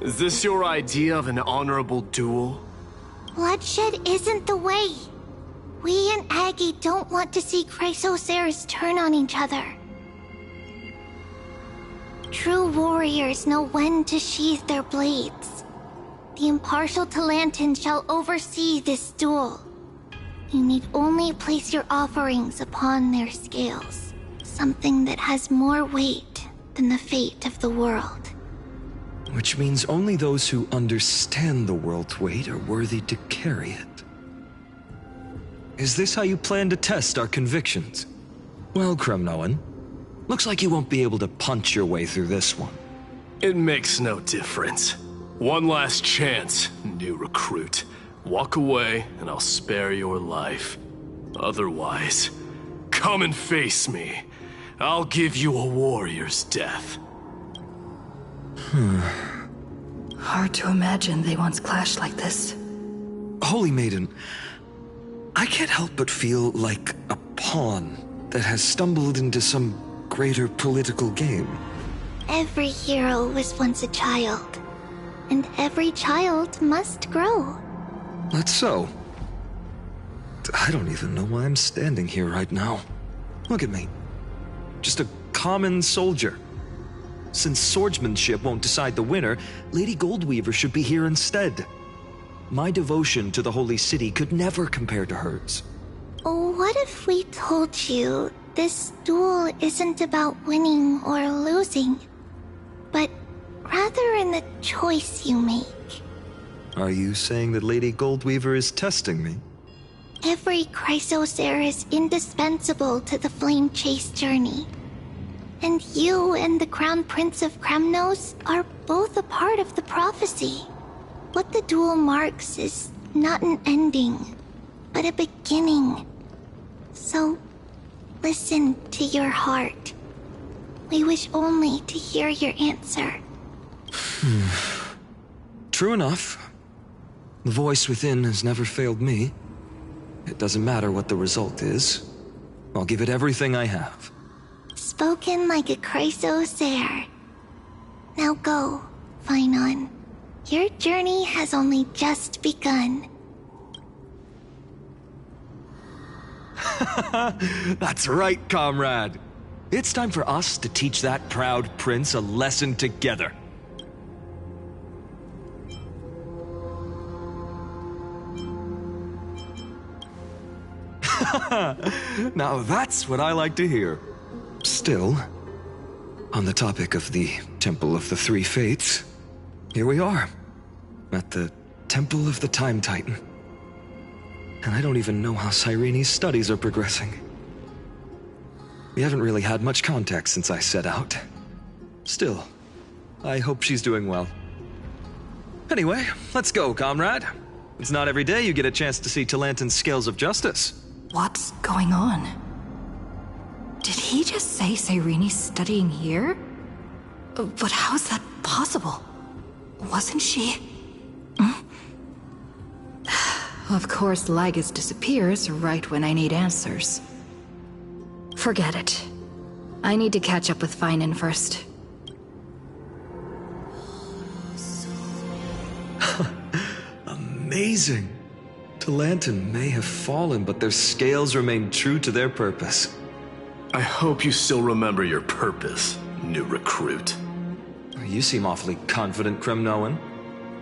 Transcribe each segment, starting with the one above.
Is this your idea of an honorable duel? Bloodshed isn't the way. We and Aggie don't want to see Chrysoceres turn on each other. True warriors know when to sheathe their blades. The impartial Talantan shall oversee this duel. You need only place your offerings upon their scales. Something that has more weight than the fate of the world. Which means only those who understand the world's weight are worthy to carry it. Is this how you plan to test our convictions? Well, Kremnoan, looks like you won't be able to punch your way through this one. It makes no difference. One last chance, new recruit. Walk away, and I'll spare your life. Otherwise, come and face me. I'll give you a warrior's death. Hard to imagine they once clashed like this. Holy Maiden, I can't help but feel like a pawn that has stumbled into some greater political game. Every hero was once a child, and every child must grow. That's so. I don't even know why I'm standing here right now. Look at me. Just a common soldier. Since swordsmanship won't decide the winner, Lady Goldweaver should be here instead. My devotion to the Holy City could never compare to hers. What if we told you this duel isn't about winning or losing, but rather in the choice you make? Are you saying that Lady Goldweaver is testing me? Every Chrysocer is indispensable to the Flame Chase journey. And you and the Crown Prince of Kremnos are both a part of the prophecy. What the duel marks is not an ending, but a beginning. So, listen to your heart. We wish only to hear your answer. True enough. The voice within has never failed me. It doesn't matter what the result is. I'll give it everything I have. Spoken like a Chrysocer. Now go, Phainon. Your journey has only just begun. That's right, comrade. It's time for us to teach that proud prince a lesson together. Now that's what I like to hear. Still, on the topic of the Temple of the Three Fates, here we are, at the Temple of the Time Titan. And I don't even know how Cyrene's studies are progressing. We haven't really had much contact since I set out. Still, I hope she's doing well. Anyway, let's go, comrade. It's not every day you get a chance to see Talantan's scales of justice. What's going on? Did he just say Cyrene's studying here? But how's that possible? Wasn't she... Of course, Lygus disappears right when I need answers. Forget it. I need to catch up with Phainon first. Amazing. Talantan may have fallen, but their scales remain true to their purpose. I hope you still remember your purpose, new recruit. You seem awfully confident, Kremnoan.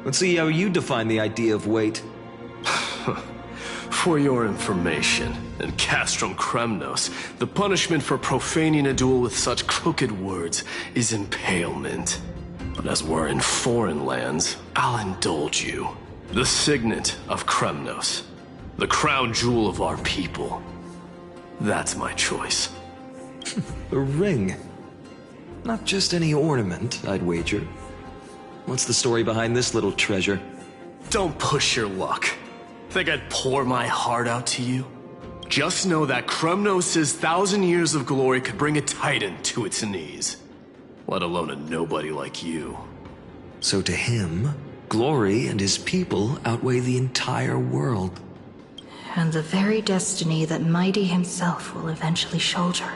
Let's see how you define the idea of weight. For your information, in Castrum Kremnos, the punishment for profaning a duel with such crooked words is impalement. But as we're in foreign lands, I'll indulge you. The signet of Kremnos, the crown jewel of our people. That's my choice. A ring. Not just any ornament, I'd wager. What's the story behind this little treasure? Don't push your luck. Think I'd pour my heart out to you? Just know that Kremnos' 1,000 years of glory could bring a titan to its knees. Let alone a nobody like you. So to him, glory and his people outweigh the entire world. and the very destiny that Mighty himself will eventually shoulder.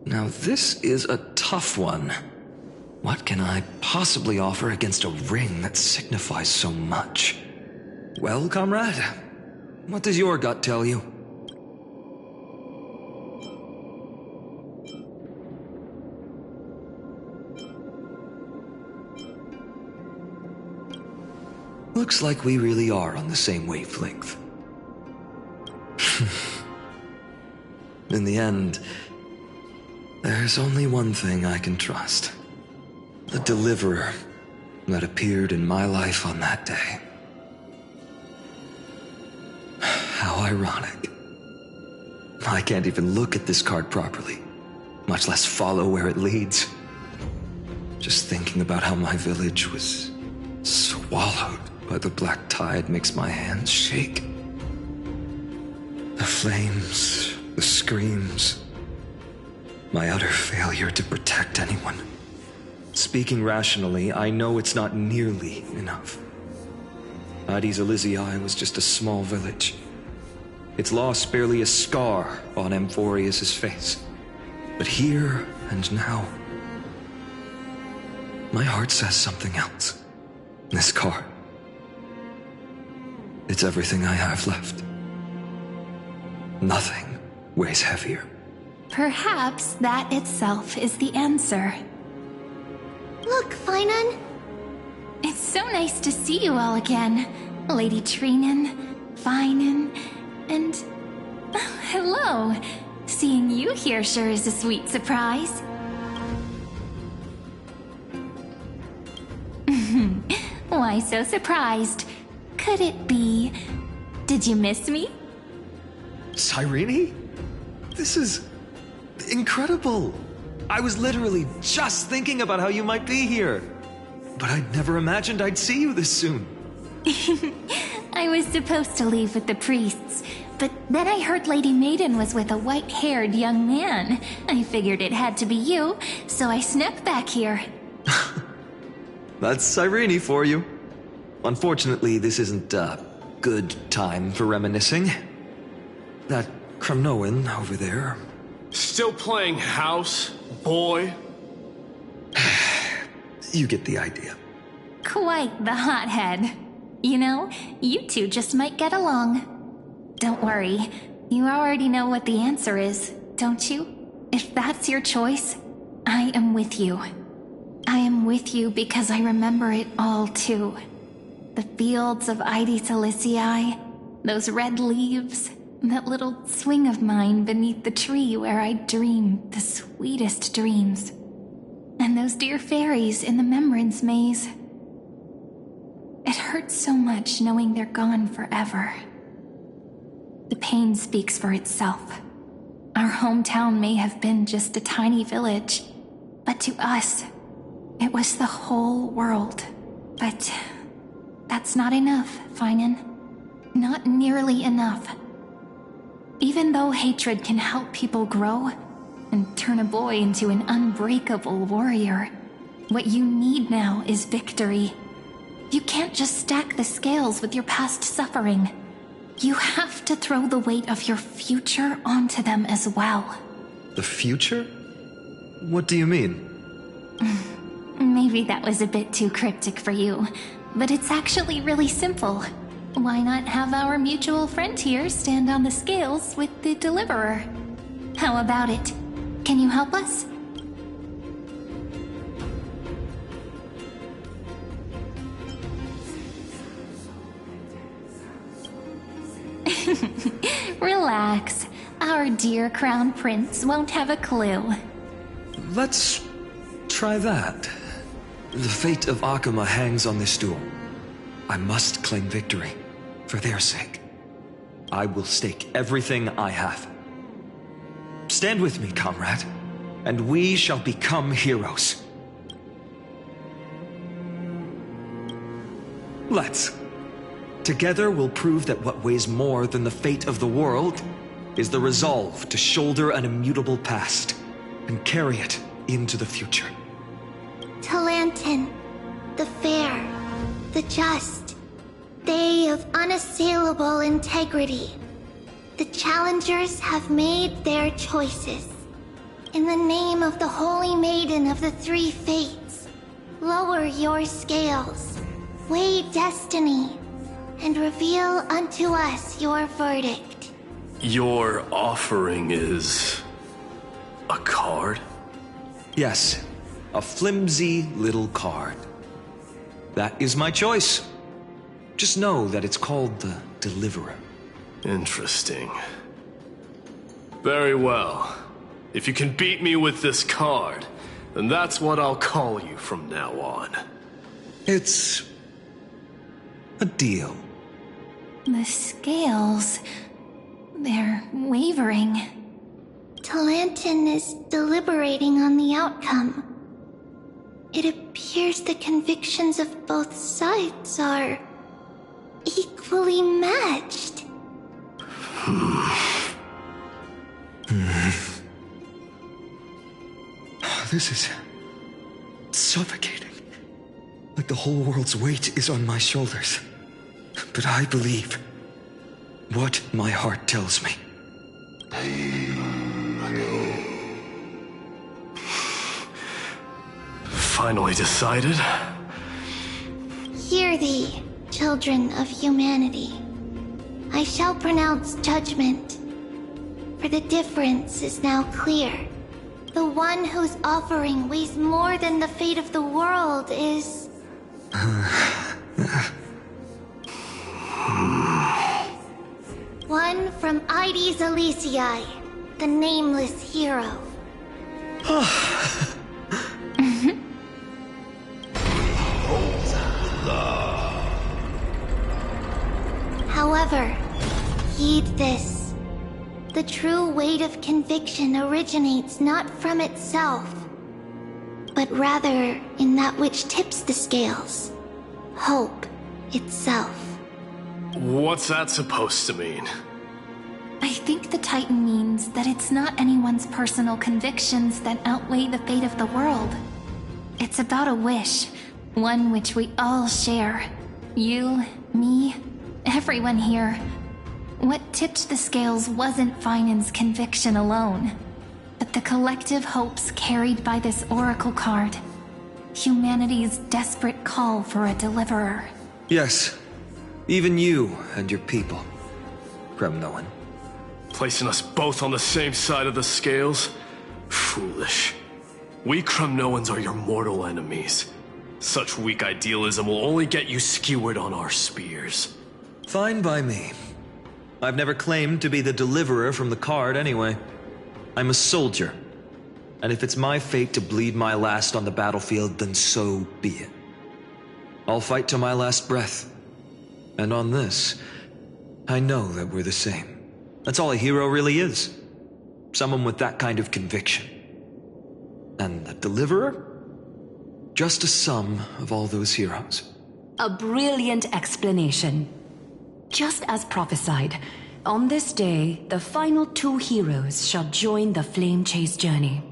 Now this is a tough one. What can I possibly offer against a ring that signifies so much? Well, comrade, what does your gut tell you? Looks like we really are on the same wavelength. In the end, there's only one thing I can trust. The deliverer that appeared in my life on that day. How ironic. I can't even look at this card properly, much less follow where it leads. Just thinking about how my village was swallowed by the black tide makes my hands shake. The flames, the screams, my utter failure to protect anyone. Speaking rationally, I know it's not nearly enough. Hades Elysiae was just a small village. Its loss barely a scar on Amphorius' face. But here and now, my heart says something else. This card. It's everything I have left. Nothing weighs heavier. Perhaps that itself is the answer. Look, Phainon. It's so nice to see you all again. Lady Phainon, Phainon, and... hello. Seeing you here sure is a sweet surprise. Why so surprised? Could it be... Did you miss me? Cyrene? This is incredible. I was literally just thinking about how you might be here. But I'd never imagined I'd see you this soon. I was supposed to leave with the priests, but then I heard Lady Maiden was with a white-haired young man. I figured it had to be you, so I snuck back here. That's Cyrene for you. Unfortunately, this isn't a good time for reminiscing. That Kremnoan over there. Still playing house, boy? You get the idea. Quite the hothead. You know, you two just might get along. Don't worry, you already know what the answer is, don't you? If that's your choice, I am with you. I am with you because I remember it all too. The fields of Hades Elysiae, those red leaves, that little swing of mine beneath the tree where I dreamed the sweetest dreams. And those dear fairies in the Memorance Maze. It hurts so much knowing they're gone forever. The pain speaks for itself. Our hometown may have been just a tiny village, but to us, it was the whole world. But that's not enough, Phainon. Not nearly enough. Even though hatred can help people grow and turn a boy into an unbreakable warrior, what you need now is victory. You can't just stack the scales with your past suffering. You have to throw the weight of your future onto them as well. The future? What do you mean? Maybe that was a bit too cryptic for you, but it's actually really simple. Why not have our mutual friend here stand on the scales with the deliverer? How about it? Can you help us? Relax. Our dear Crown Prince won't have a clue. Let's try that. The fate of Akama hangs on this duel. I must claim victory, for their sake. I will stake everything I have. Stand with me, comrade, and we shall become heroes. Let's. Together we'll prove that what weighs more than the fate of the world is the resolve to shoulder an immutable past and carry it into the future. Talantin, the fair, the just, they of unassailable integrity. The challengers have made their choices. In the name of the Holy Maiden of the Three Fates, lower your scales, weigh destiny, and reveal unto us your verdict. Your offering is... a card? Yes, a flimsy little card. That is my choice. Just know that it's called the Deliverer. Interesting. Very well. If you can beat me with this card, then that's what I'll call you from now on. It's... a deal. The scales... they're wavering. Talantin is deliberating on the outcome. It appears the convictions of both sides are equally matched. This is suffocating. Like the whole world's weight is on my shoulders. But I believe what my heart tells me. Finally decided? Hear thee, children of humanity. I shall pronounce judgment, for the difference is now clear. The one whose offering weighs more than the fate of the world is... one from Ides Elysiae, the nameless hero. However, heed this. The true weight of conviction originates not from itself, but rather in that which tips the scales. Hope itself. What's that supposed to mean? I think the Titan means that it's not anyone's personal convictions that outweigh the fate of the world. It's about a wish, one which we all share. You, me, everyone here. What tipped the scales wasn't Phainon's conviction alone, but the collective hopes carried by this oracle card. Humanity's desperate call for a deliverer. Yes, even you and your people, Kremnoan. Placing us both on the same side of the scales? Foolish. We Kremnoans are your mortal enemies. Such weak idealism will only get you skewered on our spears. Fine by me. I've never claimed to be the deliverer from the card anyway. I'm a soldier. And if it's my fate to bleed my last on the battlefield, then so be it. I'll fight to my last breath. And on this, I know that we're the same. That's all a hero really is. Someone with that kind of conviction. And the deliverer? Just a sum of all those heroes. A brilliant explanation. Just as prophesied, on this day, the final two heroes shall join the flame chase journey.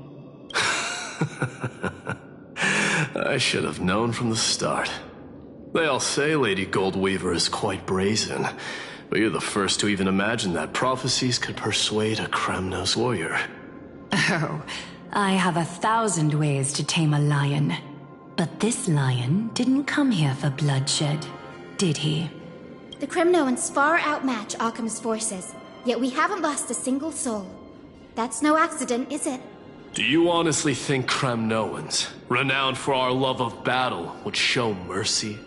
I should have known from the start. They all say Lady Goldweaver is quite brazen, but you're the first to even imagine that prophecies could persuade a Kremnos warrior. Oh, I have 1,000 ways to tame a lion. But this lion didn't come here for bloodshed, did he? The Kremnoans far outmatch Occam's forces, yet we haven't lost a single soul. That's no accident, is it? Do you honestly think Kremnoans, renowned for our love of battle, would show mercy?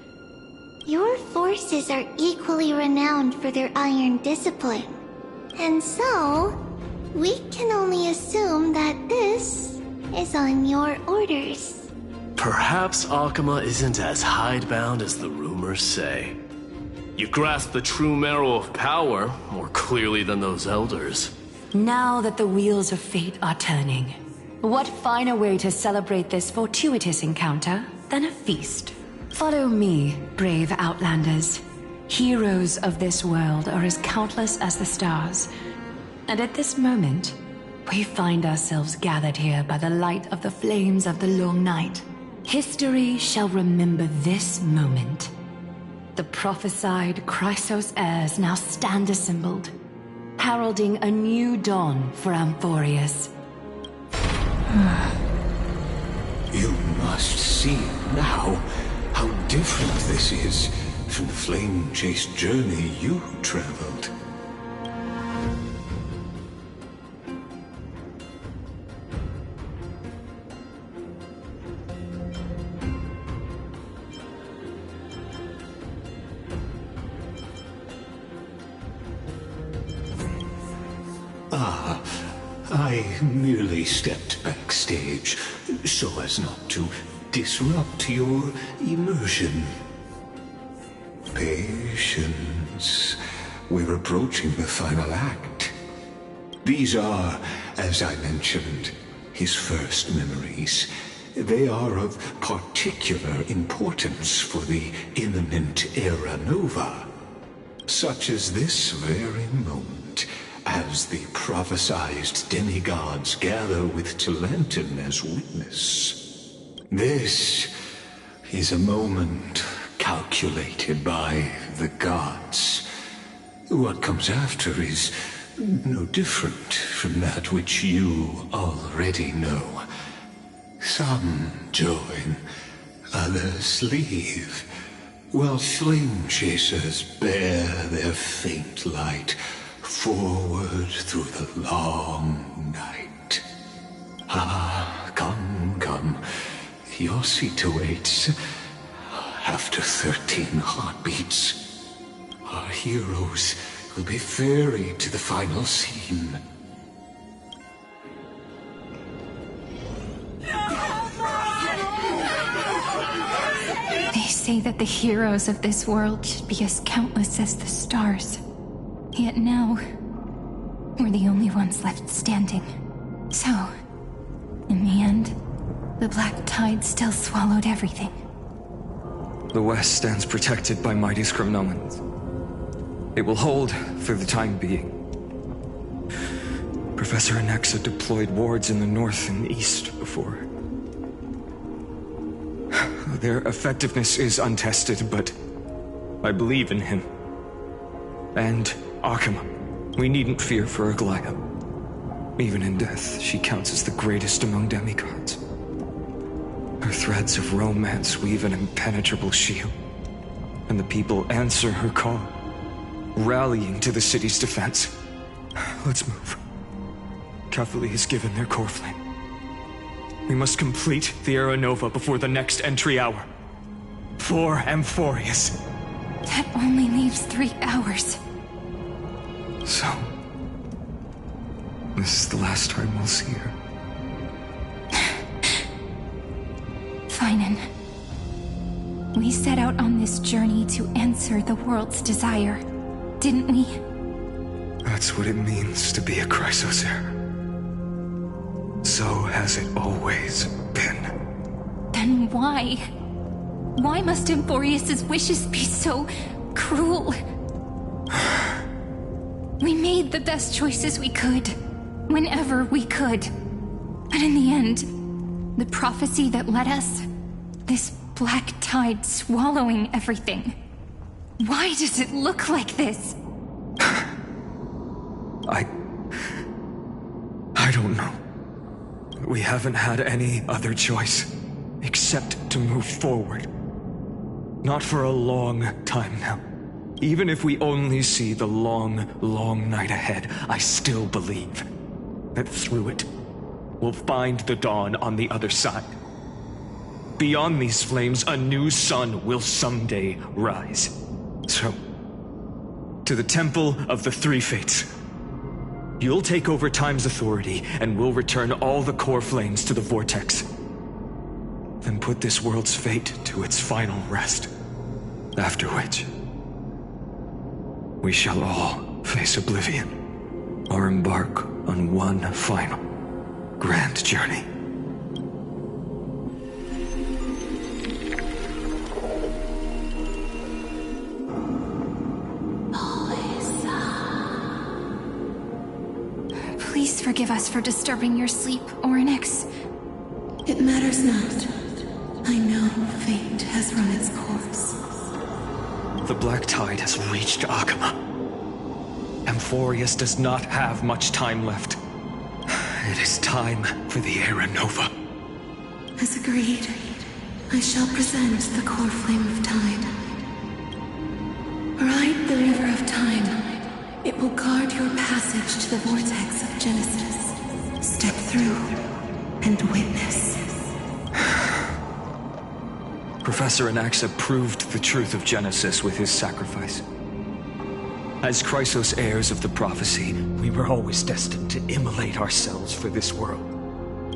Your forces are equally renowned for their iron discipline. And so, we can only assume that this is on your orders. Perhaps Akama isn't as hidebound as the rumors say. You grasp the true marrow of power more clearly than those elders. Now that the wheels of fate are turning, what finer way to celebrate this fortuitous encounter than a feast? Follow me, brave Outlanders. Heroes of this world are as countless as the stars. And at this moment, We find ourselves gathered here by the light of the flames of the long night. History shall remember this moment. The prophesied Chrysos heirs now stand assembled, heralding a new dawn for Amphorius. You must see now how different this is from the flame-chased journey you traveled. I merely stepped backstage so as not to disrupt your immersion. Patience. We're approaching the final act. These are, as I mentioned, his first memories. They are of particular importance for the imminent Era Nova, such as this very moment, as the prophesized demigods gather with Talentum as witness. This is a moment calculated by the gods. What comes after is no different from that which you already know. Some join, others leave, while flame chasers bear their faint light forward through the long night. Ah, come. Your seat awaits. After 13 heartbeats, our heroes will be ferried to the final scene. They say that the heroes of this world should be as countless as the stars. Yet now, we're the only ones left standing. So, in the end, the black tide still swallowed everything. The West stands protected by mighty Scrumnomans. It will hold for the time being. Professor Anexa deployed wards in the north and east before. Their effectiveness is untested, but I believe in him. And Akama. We needn't fear for Aglaya. Even in death, she counts as the greatest among demigods. Her threads of romance weave an impenetrable shield, and the people answer her call, rallying to the city's defense. Let's move. Catholi has given their core flame. We must complete the Era Nova before the next entry hour. For Amphorius. That only leaves 3 hours. So, this is the last time we'll see her. Phainon. We set out on this journey to answer the world's desire, didn't we? That's what it means to be a Chrysos heir. So has it always been. Then why? Why must Amphorius' wishes be so cruel? We made the best choices we could, whenever we could. But in the end, the prophecy that led us, this black tide swallowing everything. Why does it look like this? I don't know. We haven't had any other choice, except to move forward. Not for a long time now. Even if we only see the long, long night ahead, I still believe that through it, we'll find the dawn on the other side. Beyond these flames, a new sun will someday rise. So, to the Temple of the Three Fates. You'll take over Time's authority, and we'll return all the core flames to the Vortex. Then put this world's fate to its final rest. After which, we shall all face oblivion, or embark on one final, grand journey. Please forgive us for disturbing your sleep, Orynyx. It matters not. I know fate has run its course. The Black Tide has reached Akama. Amphorius does not have much time left. It is time for the Era Nova. As agreed, I shall present the core flame of time. Ride the river of time. It will guard your passage to the vortex of Genesis. Step through and witness. Professor Anaxa proved the truth of Genesis with his sacrifice. As Chrysos heirs of the prophecy, we were always destined to immolate ourselves for this world.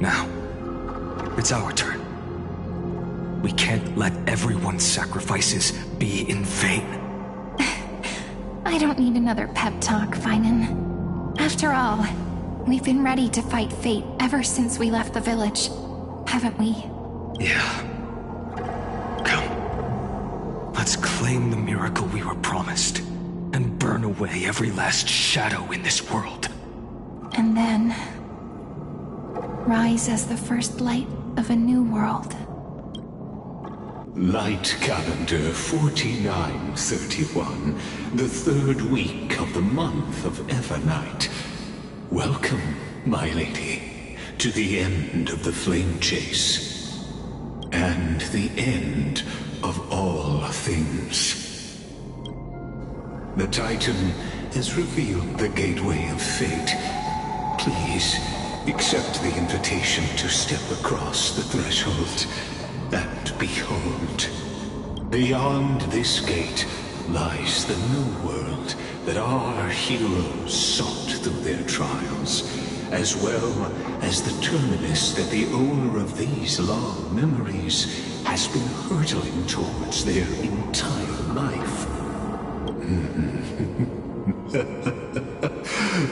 Now, it's our turn. We can't let everyone's sacrifices be in vain. I don't need another pep talk, Phainon. After all, we've been ready to fight fate ever since we left the village, haven't we? Yeah. Come. Let's claim the miracle we were promised, and burn away every last shadow in this world. And then rise as the first light of a new world. Light calendar 4931, the third week of the month of Evernight. Welcome, my lady, to the end of the flame chase. And the end of all things. The Titan has revealed the gateway of fate. Please, accept the invitation to step across the threshold. And behold, beyond this gate lies the new world that our heroes sought through their trials, as well as the terminus that the owner of these long memories has been hurtling towards their entire life.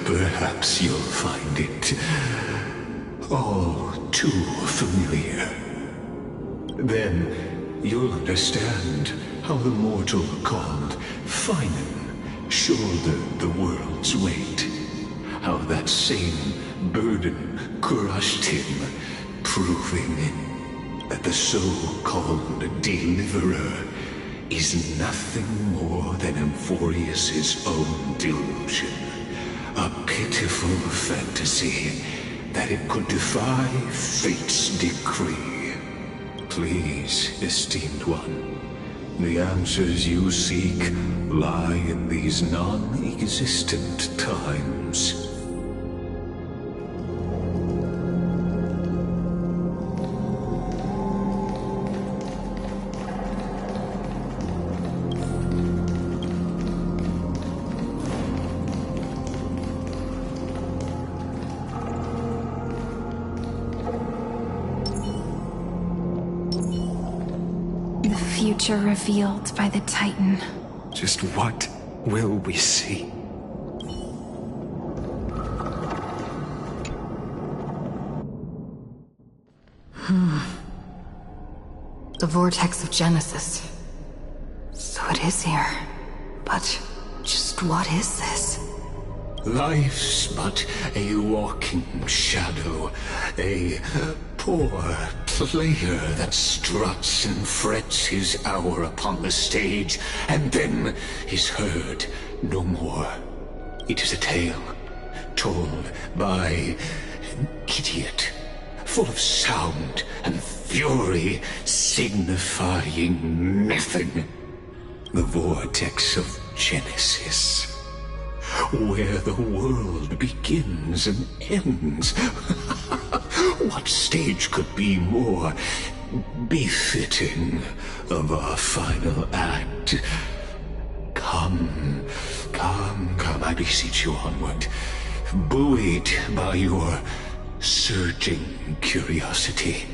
Perhaps you'll find it all too familiar. Then you'll understand how the mortal called Phainon shouldered the world's weight. How that same burden crushed him, proving that the so-called deliverer is nothing more than Amphorius' own delusion. A pitiful fantasy that it could defy fate's decree. Please, esteemed one, the answers you seek lie in these non-existent times. Future revealed by the Titan. Just what will we see? The vortex of Genesis. So it is here. But just what is this? Life's but a walking shadow, a poor player that struts and frets his hour upon the stage, and then is heard no more. It is a tale told by an idiot, full of sound and fury, signifying nothing. The vortex of Genesis, where the world begins and ends. What stage could be more befitting of our final act? Come, I beseech you onward, buoyed by your surging curiosity.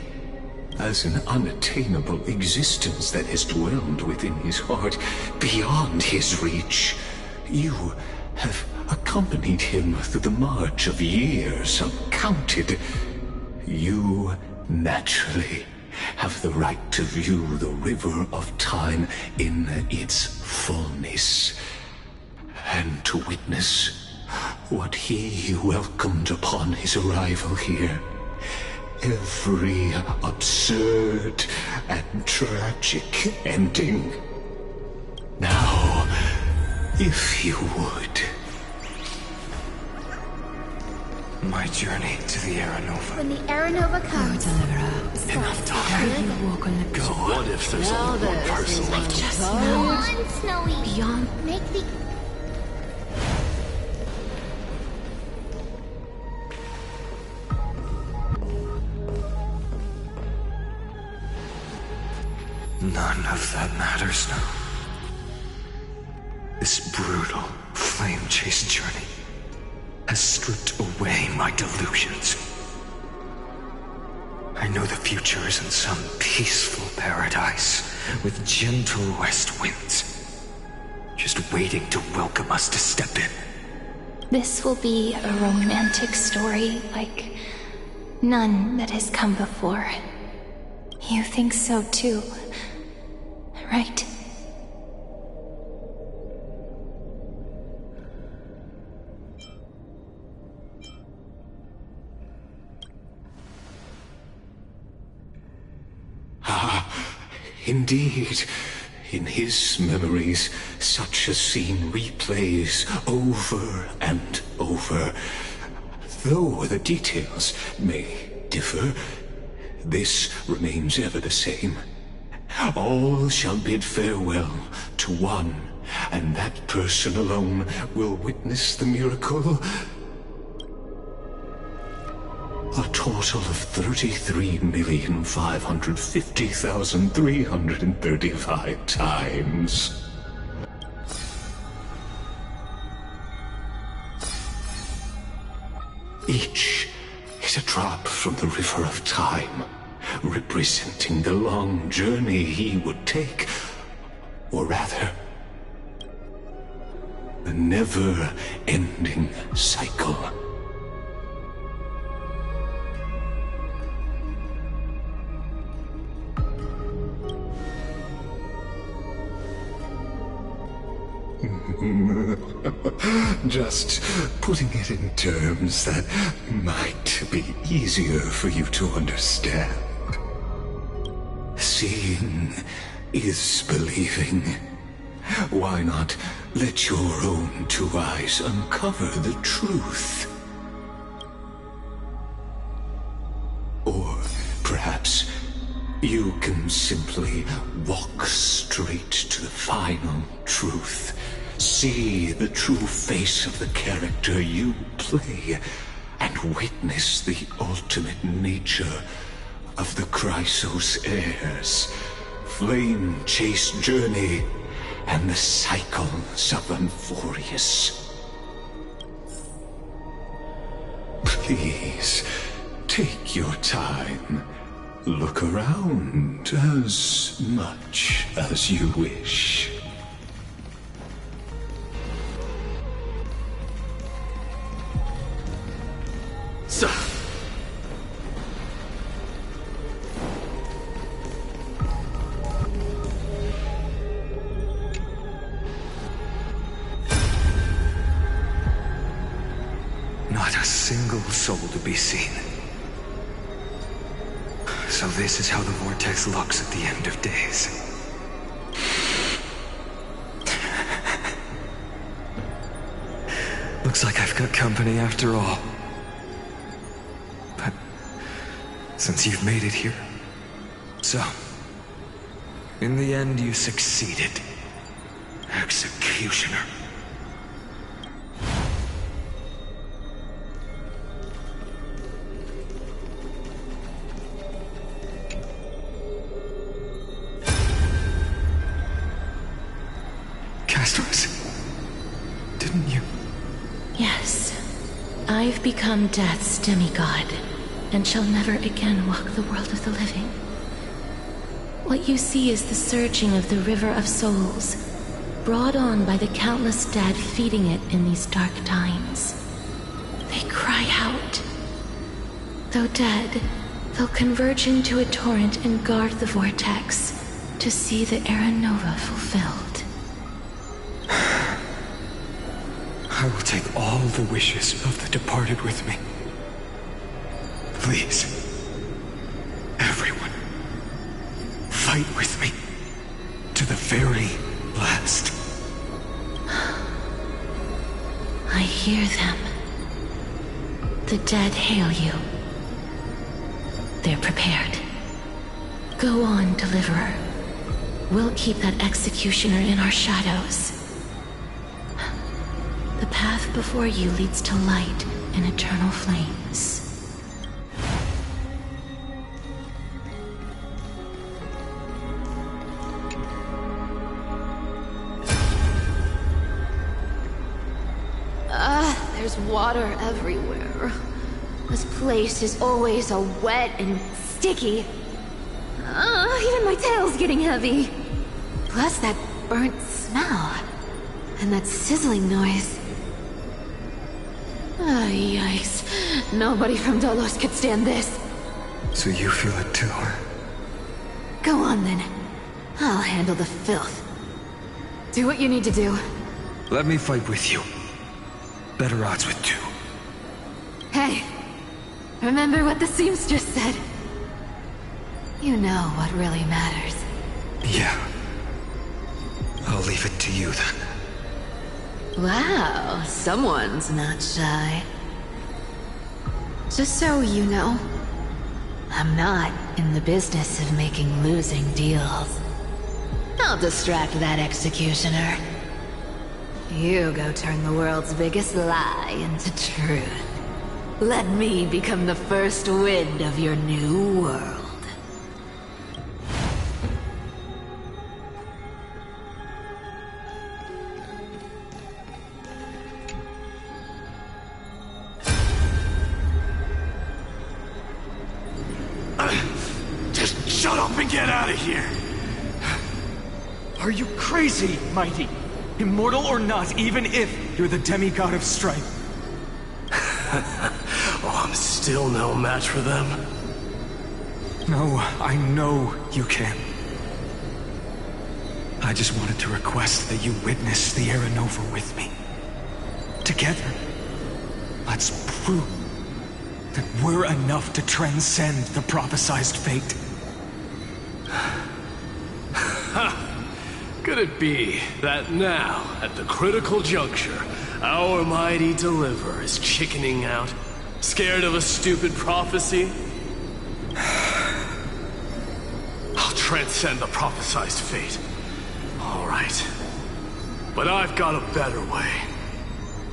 As an unattainable existence that has dwelled within his heart, beyond his reach, you have accompanied him through the march of years uncounted. You naturally have the right to view the river of time in its fullness, and to witness what he welcomed upon his arrival here. Every absurd and tragic ending. Now, if you would. My journey to the Aranova. When the Aranova comes, Enough talk. Go. What if there's only one person left? Come on, Snowy. Beyond Make the None of that matters now. This brutal flame chase journey has stripped away my delusions. I know the future is in some peaceful paradise with gentle west winds, just waiting to welcome us to step in. This will be a romantic story like none that has come before. You think so too, right? Indeed, in his memories, such a scene replays over and over. Though the details may differ, this remains ever the same. All shall bid farewell to one, and that person alone will witness the miracle. A total of 33,550,335 times. Each is a drop from the river of time, representing the long journey he would take, or rather, the never-ending cycle. Just putting it in terms that might be easier for you to understand. Seeing is believing. Why not let your own two eyes uncover the truth? Or perhaps you can simply walk straight to the final truth. See the true face of the character you play, and witness the ultimate nature of the Chrysos heirs, flame chase journey, and the cycles of Amphorius. Please, take your time. Look around as much as you wish. So. Not a single soul to be seen. So this is how the vortex looks at the end of days. Looks like I've got company after all. But since you've made it here, so in the end you succeeded, Executioner. Didn't you? Yes. I've become Death's demigod, and shall never again walk the world of the living. What you see is the surging of the river of souls, brought on by the countless dead feeding it in these dark times. They cry out. Though dead, they'll converge into a torrent and guard the vortex to see the Aranova fulfilled. I will take all the wishes of the departed with me. Please, everyone, fight with me to the very last. I hear them. The dead hail you. They're prepared. Go on, Deliverer. We'll keep that executioner in our shadows. The path before you leads to light and eternal flames. There's water everywhere. This place is always so wet and sticky. Even my tail's getting heavy. Plus that burnt smell. And that sizzling noise. Yikes. Nobody from Dolos could stand this. So you feel it too? Go on then. I'll handle the filth. Do what you need to do. Let me fight with you. Better odds with two. Hey, remember what the seamstress said? You know what really matters. Yeah. I'll leave it to you then. Wow, someone's not shy. Just so you know, I'm not in the business of making losing deals. I'll distract that executioner. You go turn the world's biggest lie into truth. Let me become the first wind of your new world. Just shut up and get out of here! Are you crazy, Mighty? Immortal or not, even if you're the demigod of strife. Oh, I'm still no match for them. No, I know you can. I just wanted to request that you witness the Era Nova with me. Together, let's prove that we're enough to transcend the prophesized fate. Could it be that now, at the critical juncture, our mighty deliverer is chickening out? Scared of a stupid prophecy? I'll transcend the prophesized fate. All right. But I've got a better way.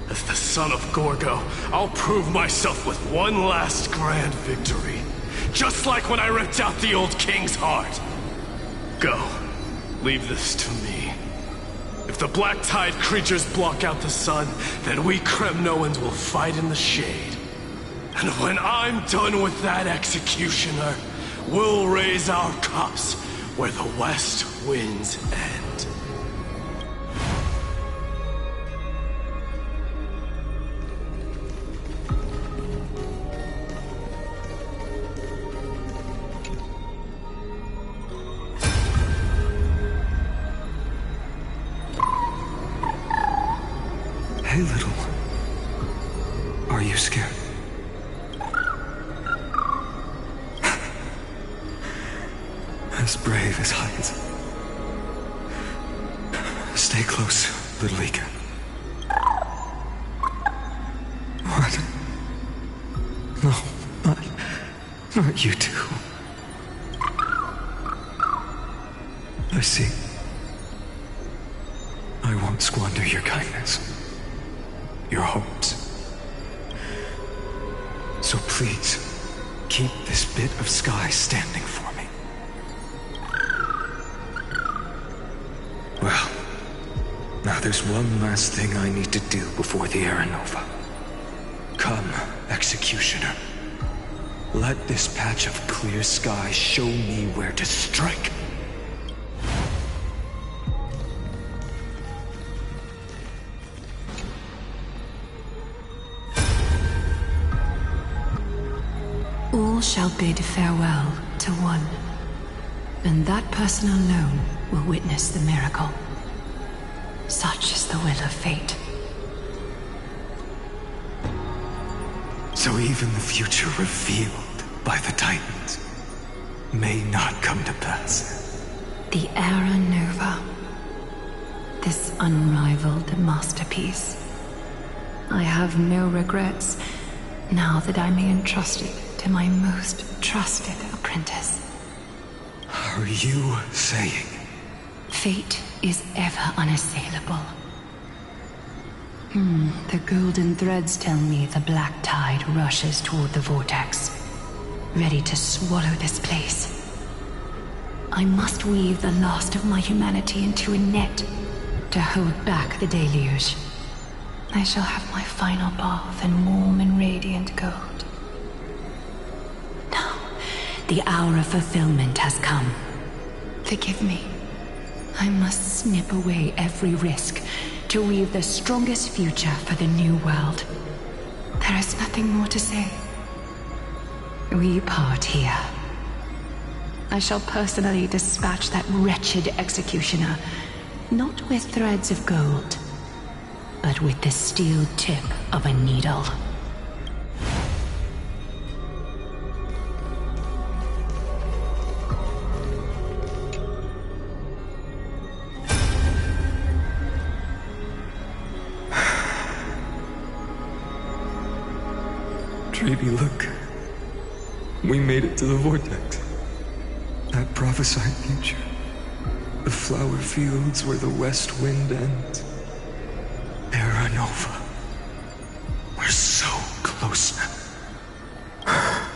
As the son of Gorgo, I'll prove myself with one last grand victory. Just like when I ripped out the old king's heart. Go. Leave this to me. If the Black Tide creatures block out the sun, then we Kremnoans will fight in the shade. And when I'm done with that executioner, we'll raise our cups where the west winds end. Hey, little. Are you scared? As brave as heights. Stay close, little Ika. What? No, not you two. I see. I won't squander your kindness. Your hopes. So please, keep this bit of sky standing for me. Well, now there's one last thing I need to do before the Era Nova. Come, Executioner. Let this patch of clear sky show me where to strike. All shall bid farewell to one, and that person alone will witness the miracle. Such is the will of fate. So even the future revealed by the Titans may not come to pass. The Era Nova. This unrivaled masterpiece. I have no regrets now that I may entrust it to my most trusted apprentice. Are you saying? Fate is ever unassailable. The golden threads tell me the black tide rushes toward the vortex, ready to swallow this place. I must weave the last of my humanity into a net to hold back the deluge. I shall have my final bath in warm and radiant gold. Now, the hour of fulfillment has come. Forgive me. I must snip away every risk to weave the strongest future for the new world. There is nothing more to say. We part here. I shall personally dispatch that wretched executioner, not with threads of gold, but with the steel tip of a needle. Baby, look. We made it to the vortex. That prophesied future. The flower fields where the west wind ends. Era Nova. We're so close now.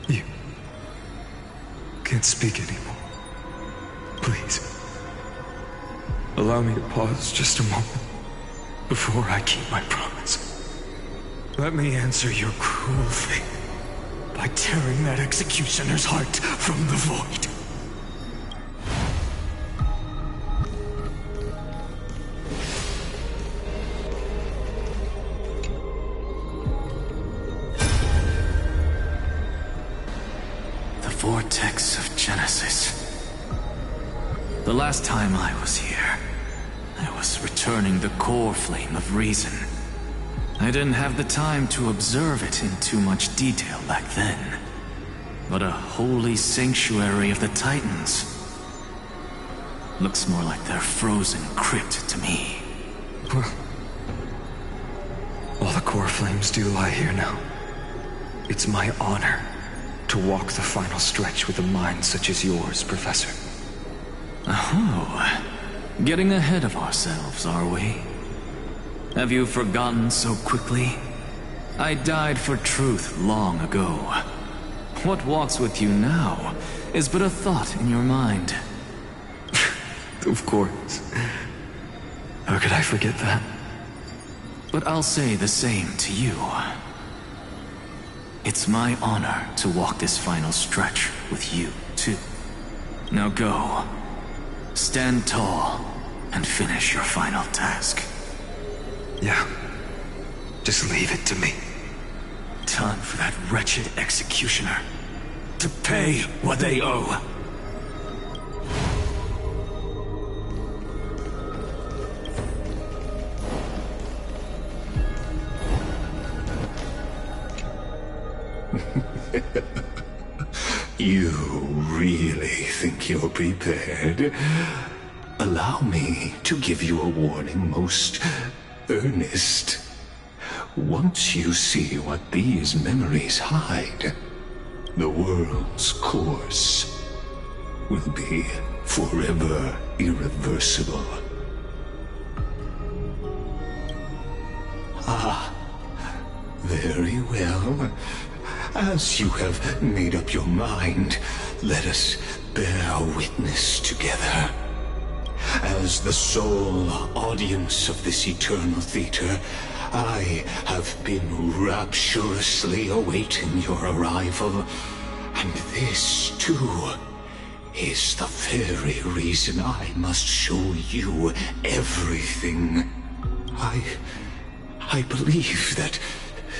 You can't speak anymore. Please. Allow me to pause just a moment before I keep my promise. Let me answer your cruel fate by tearing that executioner's heart from the void. The vortex of Genesis. The last time I was here, I was returning the core flame of reason. I didn't have the time to observe it in too much detail back then. But a holy sanctuary of the Titans. Looks more like their frozen crypt to me. Well, all the core flames do lie here now. It's my honor to walk the final stretch with a mind such as yours, Professor. Oh, getting ahead of ourselves, are we? Have you forgotten so quickly? I died for truth long ago. What walks with you now is but a thought in your mind. Of course. How could I forget that? But I'll say the same to you. It's my honor to walk this final stretch with you, too. Now go. Stand tall and finish your final task. Yeah. Just leave it to me. Time for that wretched executioner to pay what they owe. You really think you're prepared? Allow me to give you a warning, most earnest. Once you see what these memories hide, the world's course will be forever irreversible. Ah, very well. As you have made up your mind, let us bear witness together. As the sole audience of this eternal theater, I have been rapturously awaiting your arrival. And this, too, is the very reason I must show you everything. I believe that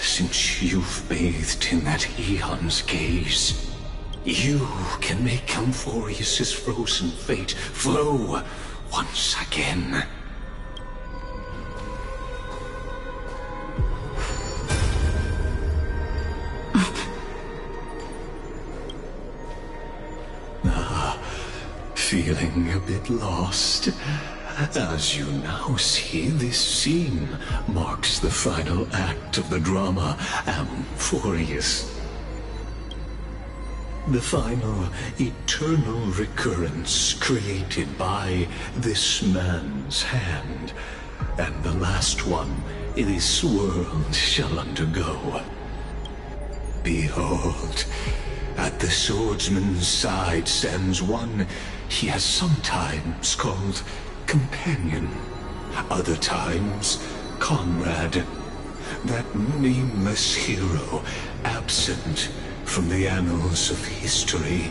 since you've bathed in that eon's gaze, you can make Amphorius's frozen fate flow once again. Feeling a bit lost? As you now see, this scene marks the final act of the drama Amphorius. The final eternal recurrence created by this man's hand, and the last one this world shall undergo. Behold, at the swordsman's side stands one he has sometimes called companion, other times comrade, that nameless hero absent from the annals of history.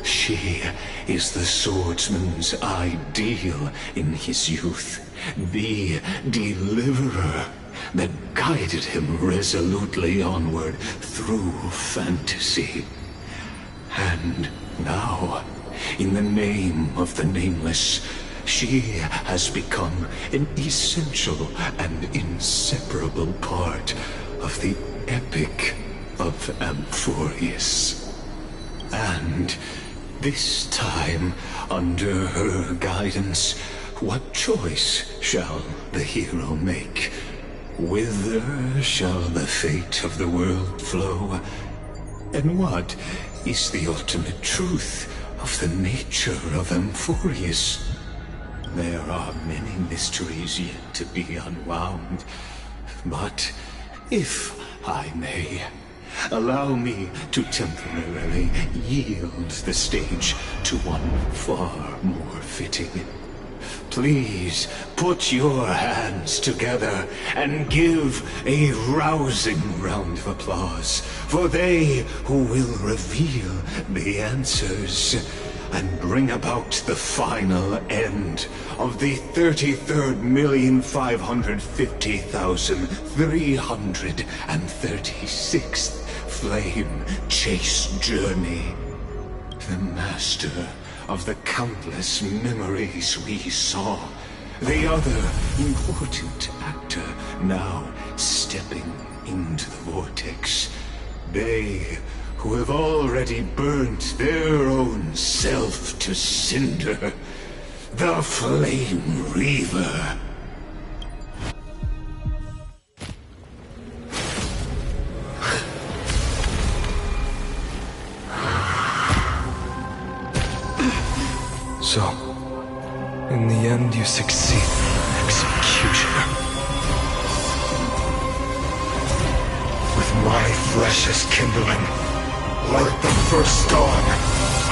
She is the swordsman's ideal in his youth, the deliverer that guided him resolutely onward through fantasy. And now, in the name of the Nameless, she has become an essential and inseparable part of the epic of Amphorius. And this time, under her guidance, what choice shall the hero make? Whither shall the fate of the world flow? And what is the ultimate truth of the nature of Amphorius? There are many mysteries yet to be unwound, but if I may, allow me to temporarily yield the stage to one far more fitting. Please put your hands together and give a rousing round of applause for they who will reveal the answers and bring about the final end of the 33,550,336th Flame Chase Journey. The master of the countless memories we saw. The other important actor now stepping into the vortex. They who have already burnt their own self to cinder. The Flame Reaver. So, in the end, you succeed, Executioner. With my flesh as kindling, like the first dawn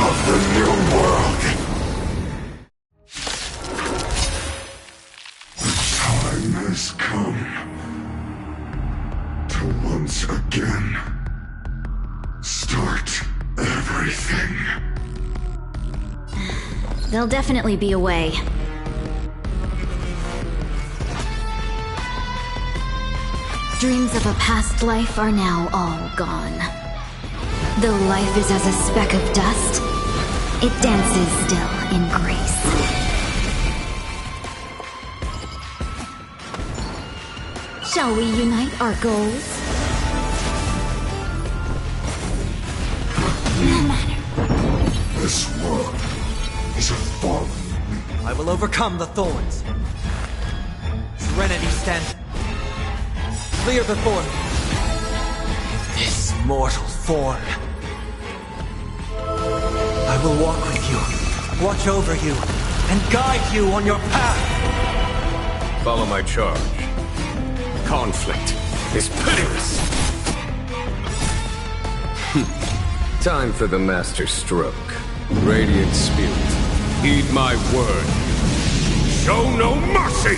of the new world. The time has come to once again start everything. There'll definitely be a way. Dreams of a past life are now all gone. Though life is as a speck of dust, it dances still in grace. Shall we unite our goals? No matter. This world is a fallen. I will overcome the thorns. Serenity stand clear before me. This mortal form. I will walk with you, watch over you, and guide you on your path. Follow my charge. Conflict is pitiless. Time for the master stroke. Radiant spirit, heed my word. Show no mercy!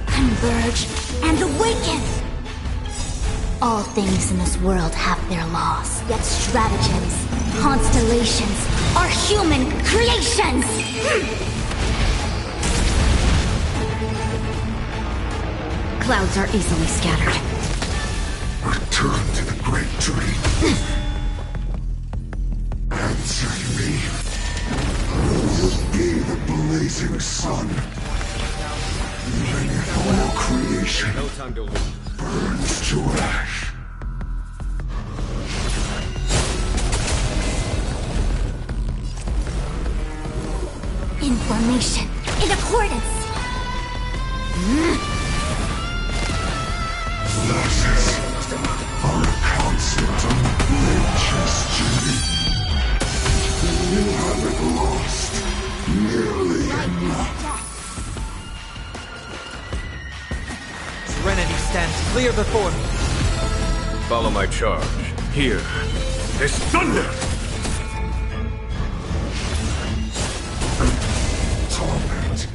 Converge and awaken! All things in this world have their laws, yet stratagems, constellations are human creations! Clouds are easily scattered. Return to the great dream. Answer me. Will be the blazing sun. Even if all creation destruction No time to lose. burns to ash. Information in accordance. Losses are a constant on nature's journey. You haven't lost nearly enough. Serenity stands clear before me. Follow my charge. Here. This thunder! Torment.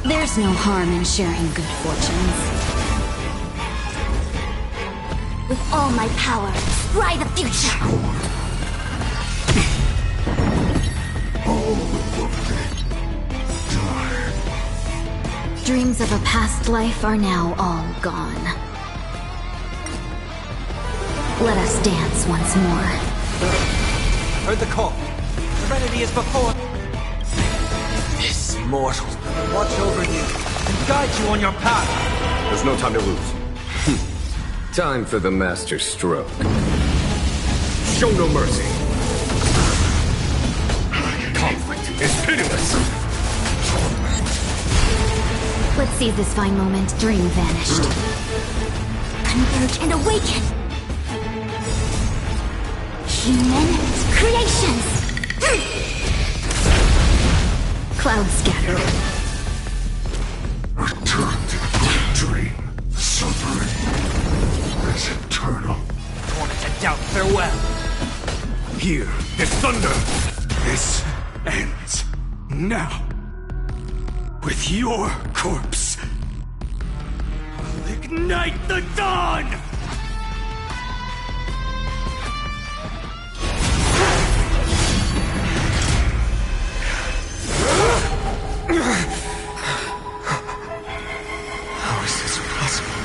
There's no harm in sharing good fortunes. With all my power, scry the future! All of it die. Dreams of a past life are now all gone. Let us dance once more. Heard the call. Serenity is before. This mortal will watch over you and guide you on your path. There's no time to lose. Time for the master stroke. Show no mercy. Conflict is pitiless. Let's seize this fine moment. Dream vanished. Converge and awaken! Human creations! Clouds scattered. Return to the dream. Suffering is eternal. Torment and doubt, farewell. Here, this thunder! This ends now. With your corpse. I'll ignite the dawn! How is this possible?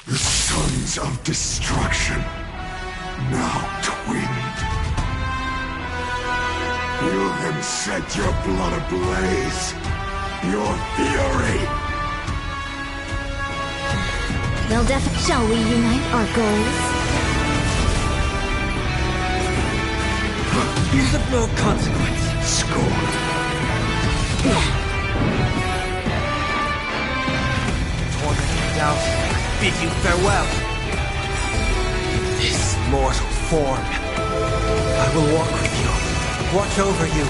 The sons of destruction, now twinned. You have set your blood ablaze. Your fury. Shall we unite our goals? Is of no consequence. Scorn. Torment and doubt, I bid you farewell. This mortal form. I will walk with you, watch over you,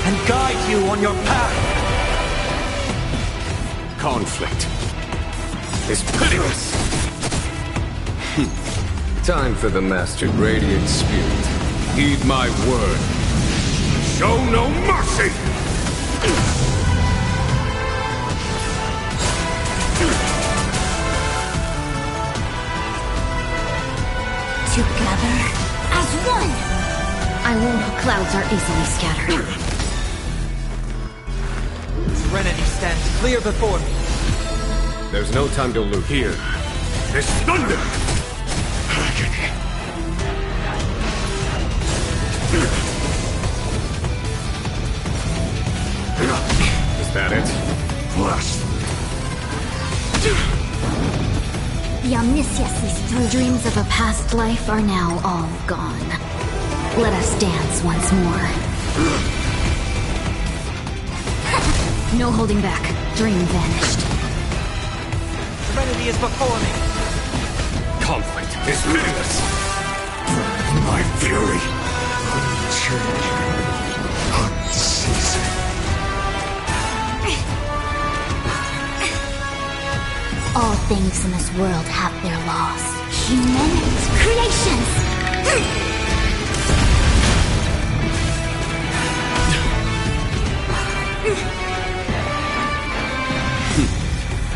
and guide you on your path. Conflict is pitiless. Time for the mastered radiant spirit. Heed my word. Show no mercy! Together as one! I won't. Clouds are easily scattered. Serenity stands clear before me. There's no time to lose. Here, this thunder! Is that it? Blast. The omniscience is through. Dreams of a past life are now all gone. Let us dance once more. No holding back. Dream vanished. Serenity is before me. Conflict is pitiless. My fury. Unchanging. Unceasing. All things in this world have their laws. Human creations!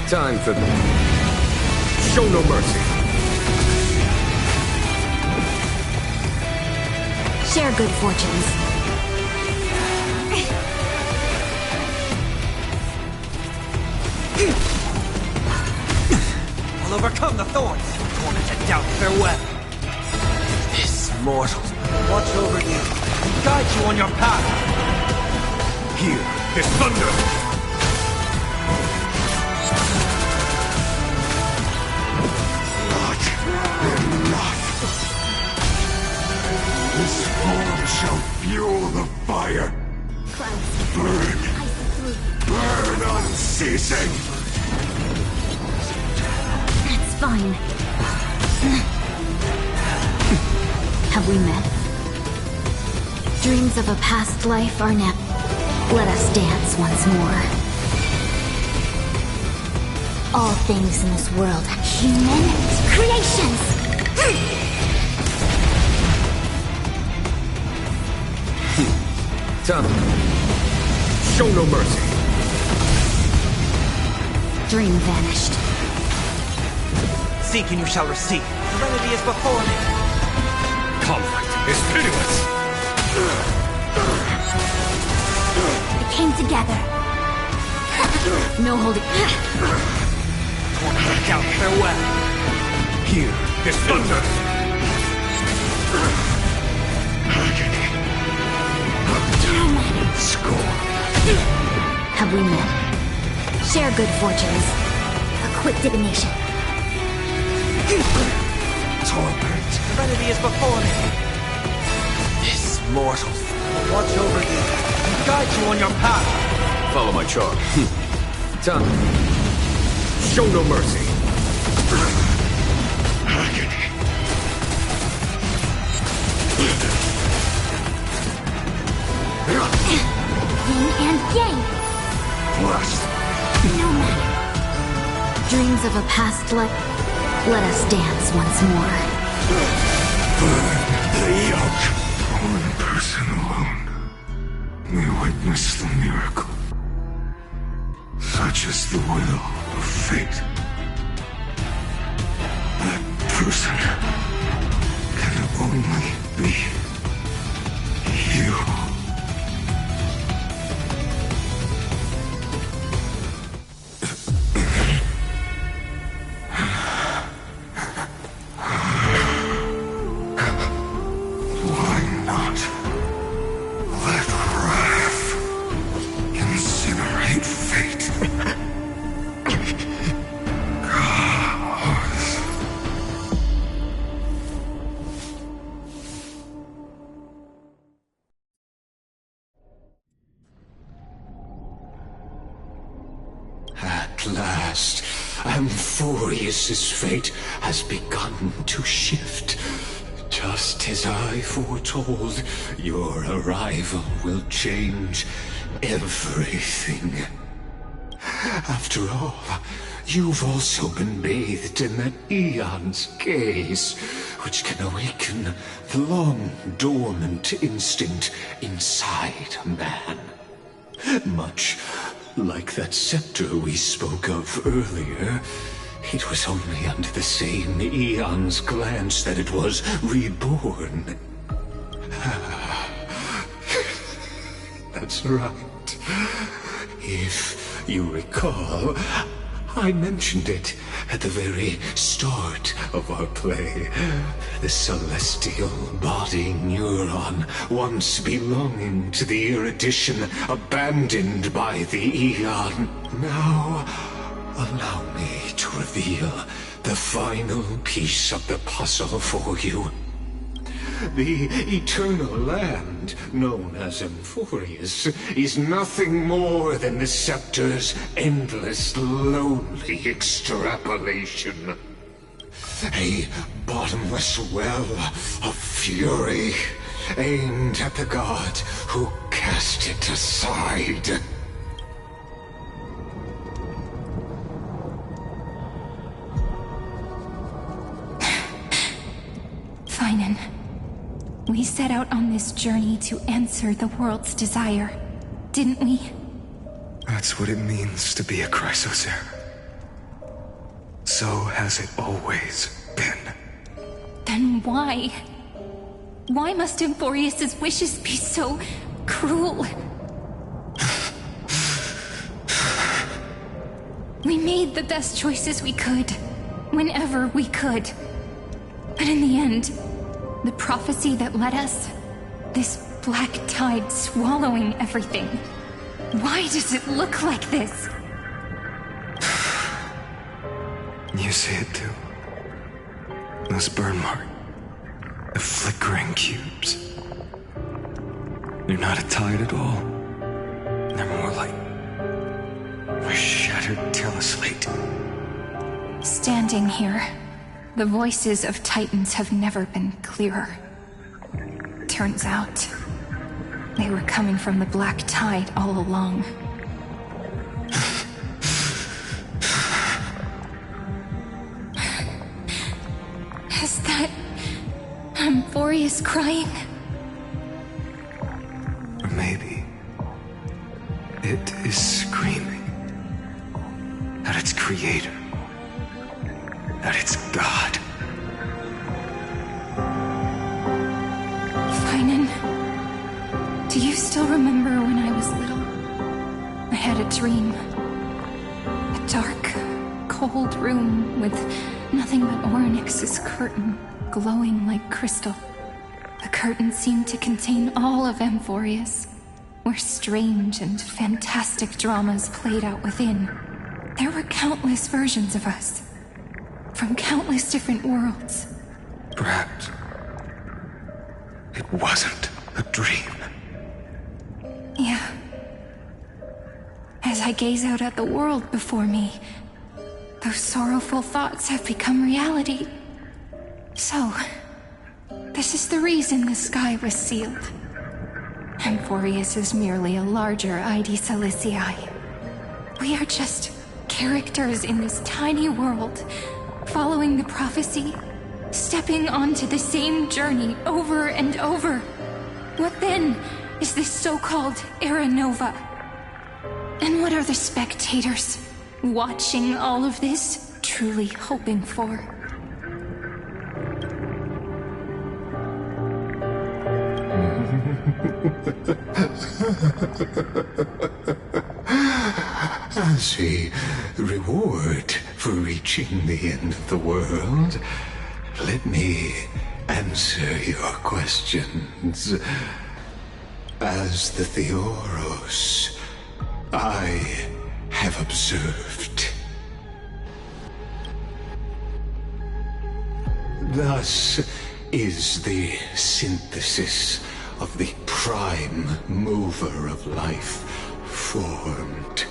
Time for show no mercy. Share good fortunes. I'll overcome the thorns. Torment and doubt, farewell. This mortals will watch over you and guide you on your path. Hear his thunder! Not enough! This form shall fuel the fire! Burn! Burn unceasing! That's fine. Have we met? Dreams of a past life are now. Let us dance once more. All things in this world, human creations! Come. Show no mercy. Dream vanished. Seek and you shall receive. Serenity is before me. Conflict is pitiless! It came together. No holding. One break out, farewell. Hear his thunder! Score. Have we met? Share good fortunes. A quick divination. Torment. Serenity is before me. This mortals will watch over you and guide you on your path. Follow my charm. Tongue. Show no mercy. Agony. Yin and yang. Blessed. No matter. Dreams of a past life. Let us dance once more. Burn the yoke. One person alone may witness the miracle. Such is the will of fate. That person can only be you. Why not let wrath incinerate fate? Gods. At last, Amphorius's fate has begun to shift. Just as I foretold, your arrival will change everything. After all, you've also been bathed in that Eon's gaze, which can awaken the long-dormant instinct inside a man. Much like that scepter we spoke of earlier, it was only under the same Eon's glance that it was reborn. That's right. If you recall, I mentioned it at the very start of our play. The celestial body neuron, once belonging to the erudition abandoned by the Eon. Now, allow me to reveal the final piece of the puzzle for you. The eternal land, known as Amphorius, is nothing more than the scepter's endless, lonely extrapolation. A bottomless well of fury, aimed at the god who cast it aside. Phainon, we set out on this journey to answer the world's desire, didn't we? That's what it means to be a Chrysosaur. So has it always been. Then why? Why must Amphorius's wishes be so cruel? We made the best choices we could, whenever we could. But in the end, The prophecy that led us? This black tide swallowing everything. Why does it look like this? You see it too. Those burn marks. The flickering cubes. They're not a tide at all. They're more like a shattered teleslate. Standing here, the voices of Titans have never been clearer. Turns out, they were coming from the black tide all along. Is that Amphorius crying? Or maybe it is screaming at its creator, at its god. Phainon, do you still remember when I was little? I had a dream. A dark, cold room with nothing but Orynyx's curtain, glowing like crystal. The curtain seemed to contain all of Amphorius, where strange and fantastic dramas played out within. There were countless versions of us, from countless different worlds. Perhaps it wasn't a dream. Yeah. As I gaze out at the world before me, those sorrowful thoughts have become reality. So, this is the reason the sky was sealed. Amphorius is merely a larger ID Silicii. We are just characters in this tiny world, following the prophecy, stepping onto the same journey over and over. What then is this so-called Era Nova? And what are the spectators watching all of this truly hoping for? As a reward for reaching the end of the world, let me answer your questions. As the Theoros, I have observed. Thus is the synthesis of the prime mover of life formed.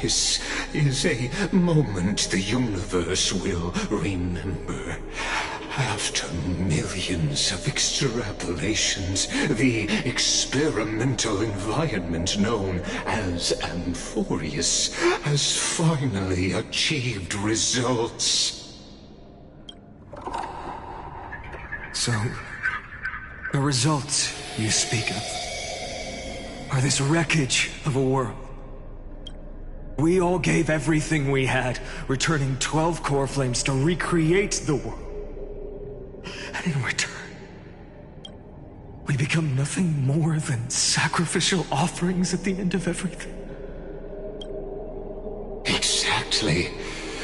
This is a moment the universe will remember. After millions of extrapolations, the experimental environment known as Amphorius has finally achieved results. So, the results you speak of are this wreckage of a world. We all gave everything we had, returning 12 core flames to recreate the world. And in return, we become nothing more than sacrificial offerings at the end of everything. Exactly.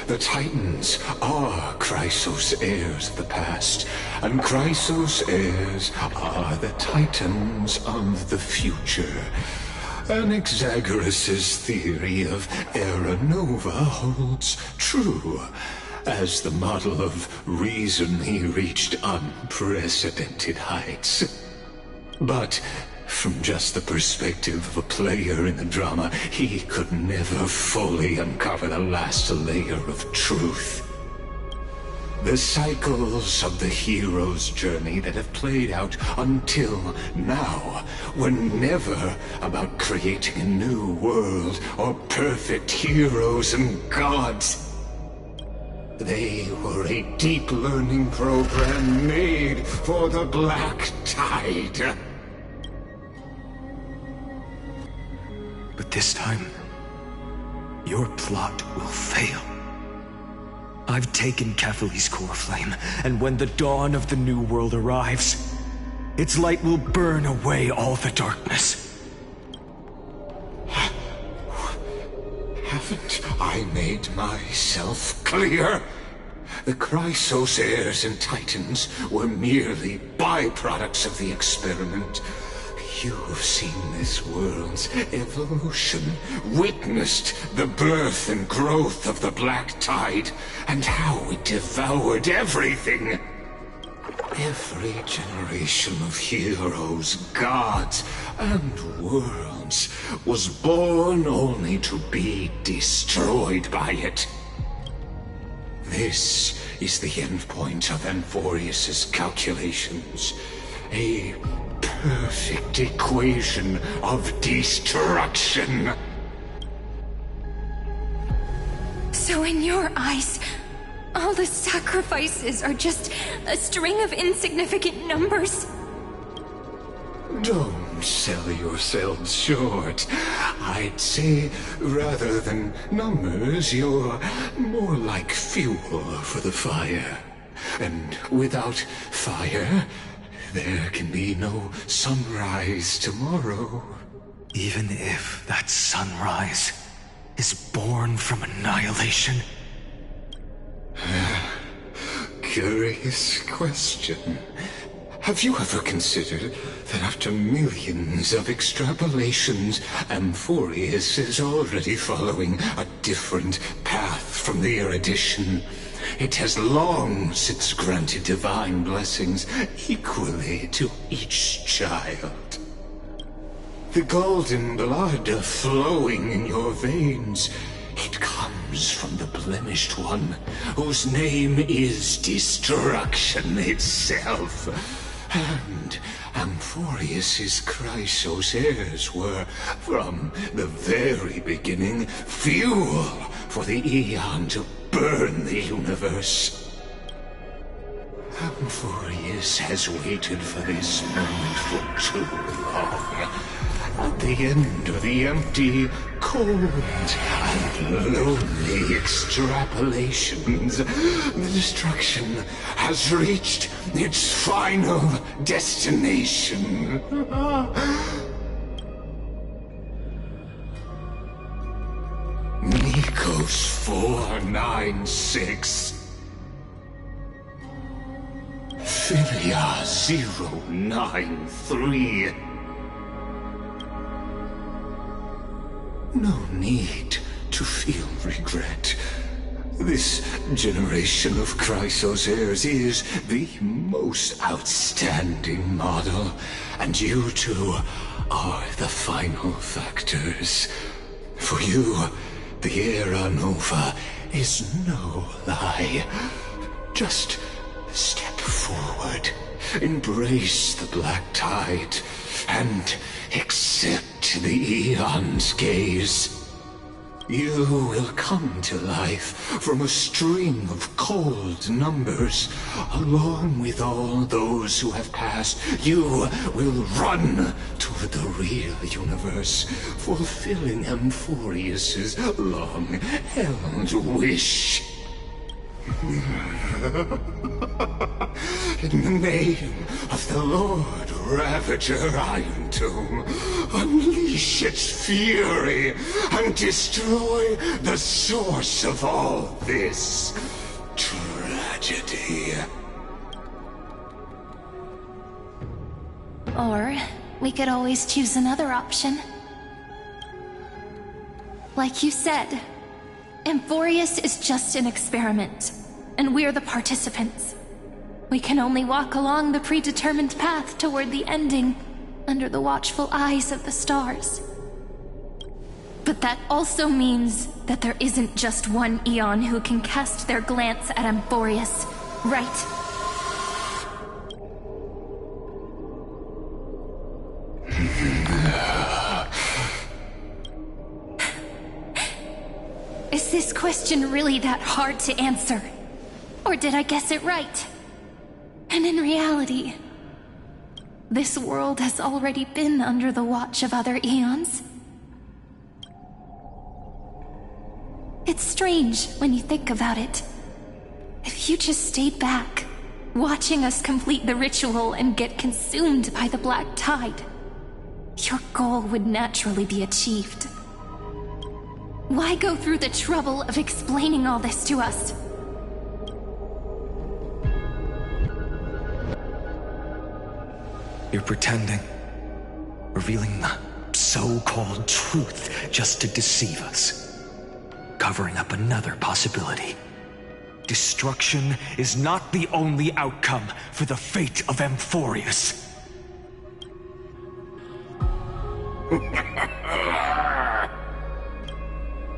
The Titans are Chrysos heirs of the past, and Chrysos heirs are the Titans of the future. Anaxagoras' theory of Era Nova holds true. As the model of reason, he reached unprecedented heights. But from just the perspective of a player in the drama, he could never fully uncover the last layer of truth. The cycles of the hero's journey that have played out until now were never about creating a new world or perfect heroes and gods. They were a deep learning program made for the Black Tide. But this time, your plot will fail. I've taken Catholi's core flame, and when the dawn of the new world arrives, its light will burn away all the darkness. Haven't I made myself clear? The Chrysos heirs and Titans were merely byproducts of the experiment. You've seen this world's evolution, witnessed the birth and growth of the Black Tide, and how it devoured everything. Every generation of heroes, gods, and worlds was born only to be destroyed by it. This is the endpoint of Amphorius's calculations. A perfect equation of destruction. So in your eyes, all the sacrifices are just a string of insignificant numbers? Don't sell yourselves short. I'd say, rather than numbers, you're more like fuel for the fire. And without fire, there can be no sunrise tomorrow. Even if that sunrise is born from annihilation? Curious question. Have you ever considered that after millions of extrapolations, Amphorius is already following a different path from the erudition? It has long since granted divine blessings equally to each child. The golden blood flowing in your veins, it comes from the blemished one, whose name is destruction itself. And Amphorius's Chrysos heirs were, from the very beginning, fuel for the Aeon to burn the universe. Amphorius has waited for this moment for too long. At the end of the empty, cold, and lonely extrapolations, the destruction has reached its final destination. Nikos 496. Philia 093. No need to feel regret. This generation of Chrysos heirs is the most outstanding model, and you two are the final factors. For you, the Era Nova is no lie. Just step forward, embrace the Black Tide, and accept the Aeon's gaze. You will come to life from a string of cold numbers. Along with all those who have passed, you will run toward the real universe, fulfilling Amphorius's long-held wish. In the name of the Lord Ravager Iron Tomb, unleash its fury and destroy the source of all this tragedy. Or we could always choose another option. Like you said, Amphorius is just an experiment, and we're the participants. We can only walk along the predetermined path toward the ending, under the watchful eyes of the stars. But that also means that there isn't just one Aeon who can cast their glance at Amphorius, right? Is this question really that hard to answer? Or did I guess it right? And in reality, this world has already been under the watch of other Aeons. It's strange when you think about it. If you just stayed back, watching us complete the ritual and get consumed by the Black Tide, your goal would naturally be achieved. Why go through the trouble of explaining all this to us? You're pretending. Revealing the so-called truth just to deceive us. Covering up another possibility. Destruction is not the only outcome for the fate of Amphorius.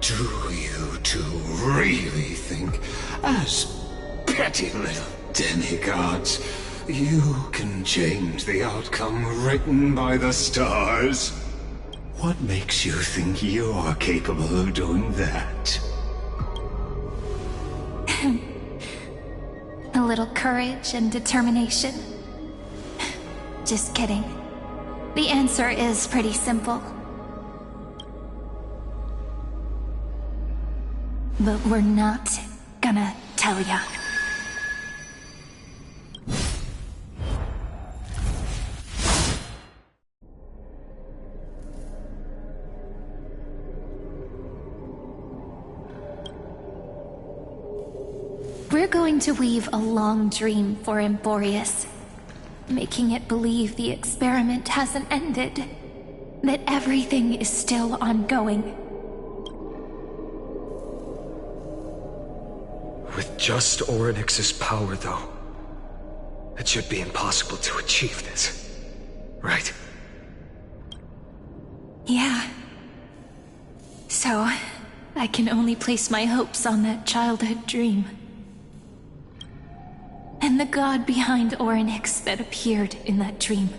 Do you two really think, as petty little demigods, you can change the outcome written by the stars? What makes you think you're capable of doing that? A little courage and determination. Just kidding. The answer is pretty simple. But we're not gonna tell ya. We're going to weave a long dream for Amphorius, making it believe the experiment hasn't ended, that everything is still ongoing. With just Orynyx's power, though, it should be impossible to achieve this, right? Yeah. So, I can only place my hopes on that childhood dream. And the god behind Orynyx that appeared in that dream.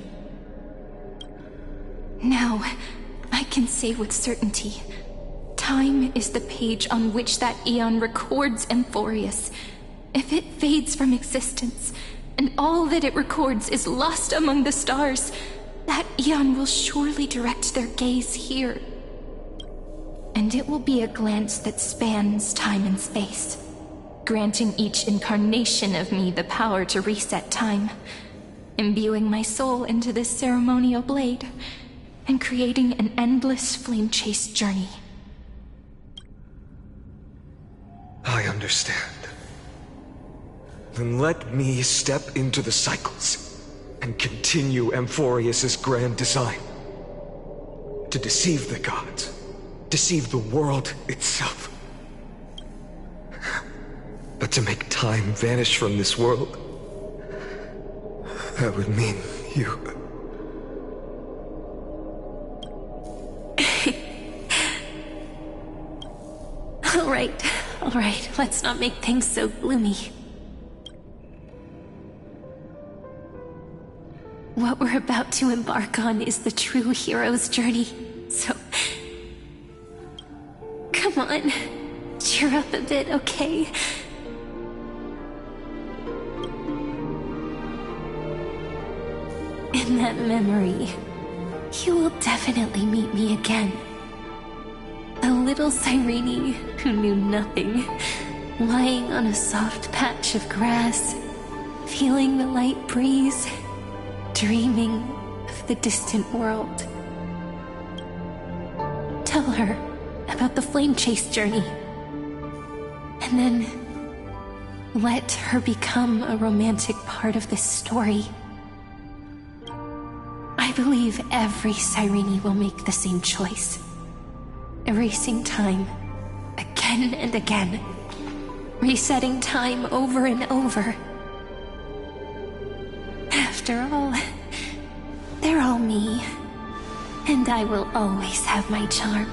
Now, I can say with certainty, time is the page on which that eon records Amphorius. If it fades from existence, and all that it records is lost among the stars, that eon will surely direct their gaze here. And it will be a glance that spans time and space, granting each incarnation of me the power to reset time, imbuing my soul into this ceremonial blade, and creating an endless flame-chase journey. I understand. Then let me step into the cycles and continue Amphorius's grand design. To deceive the gods, deceive the world itself. But to make time vanish from this world, that would mean you... All right, let's not make things so gloomy. What we're about to embark on is the true hero's journey, so... Come on, cheer up a bit, okay? In that memory, you will definitely meet me again. A little Cyrene who knew nothing, lying on a soft patch of grass, feeling the light breeze, dreaming of the distant world. Tell her about the flame chase journey, and then let her become a romantic part of this story. I believe every Cyrene will make the same choice. Erasing time, again and again. Resetting time over and over. After all, they're all me. And I will always have my charm.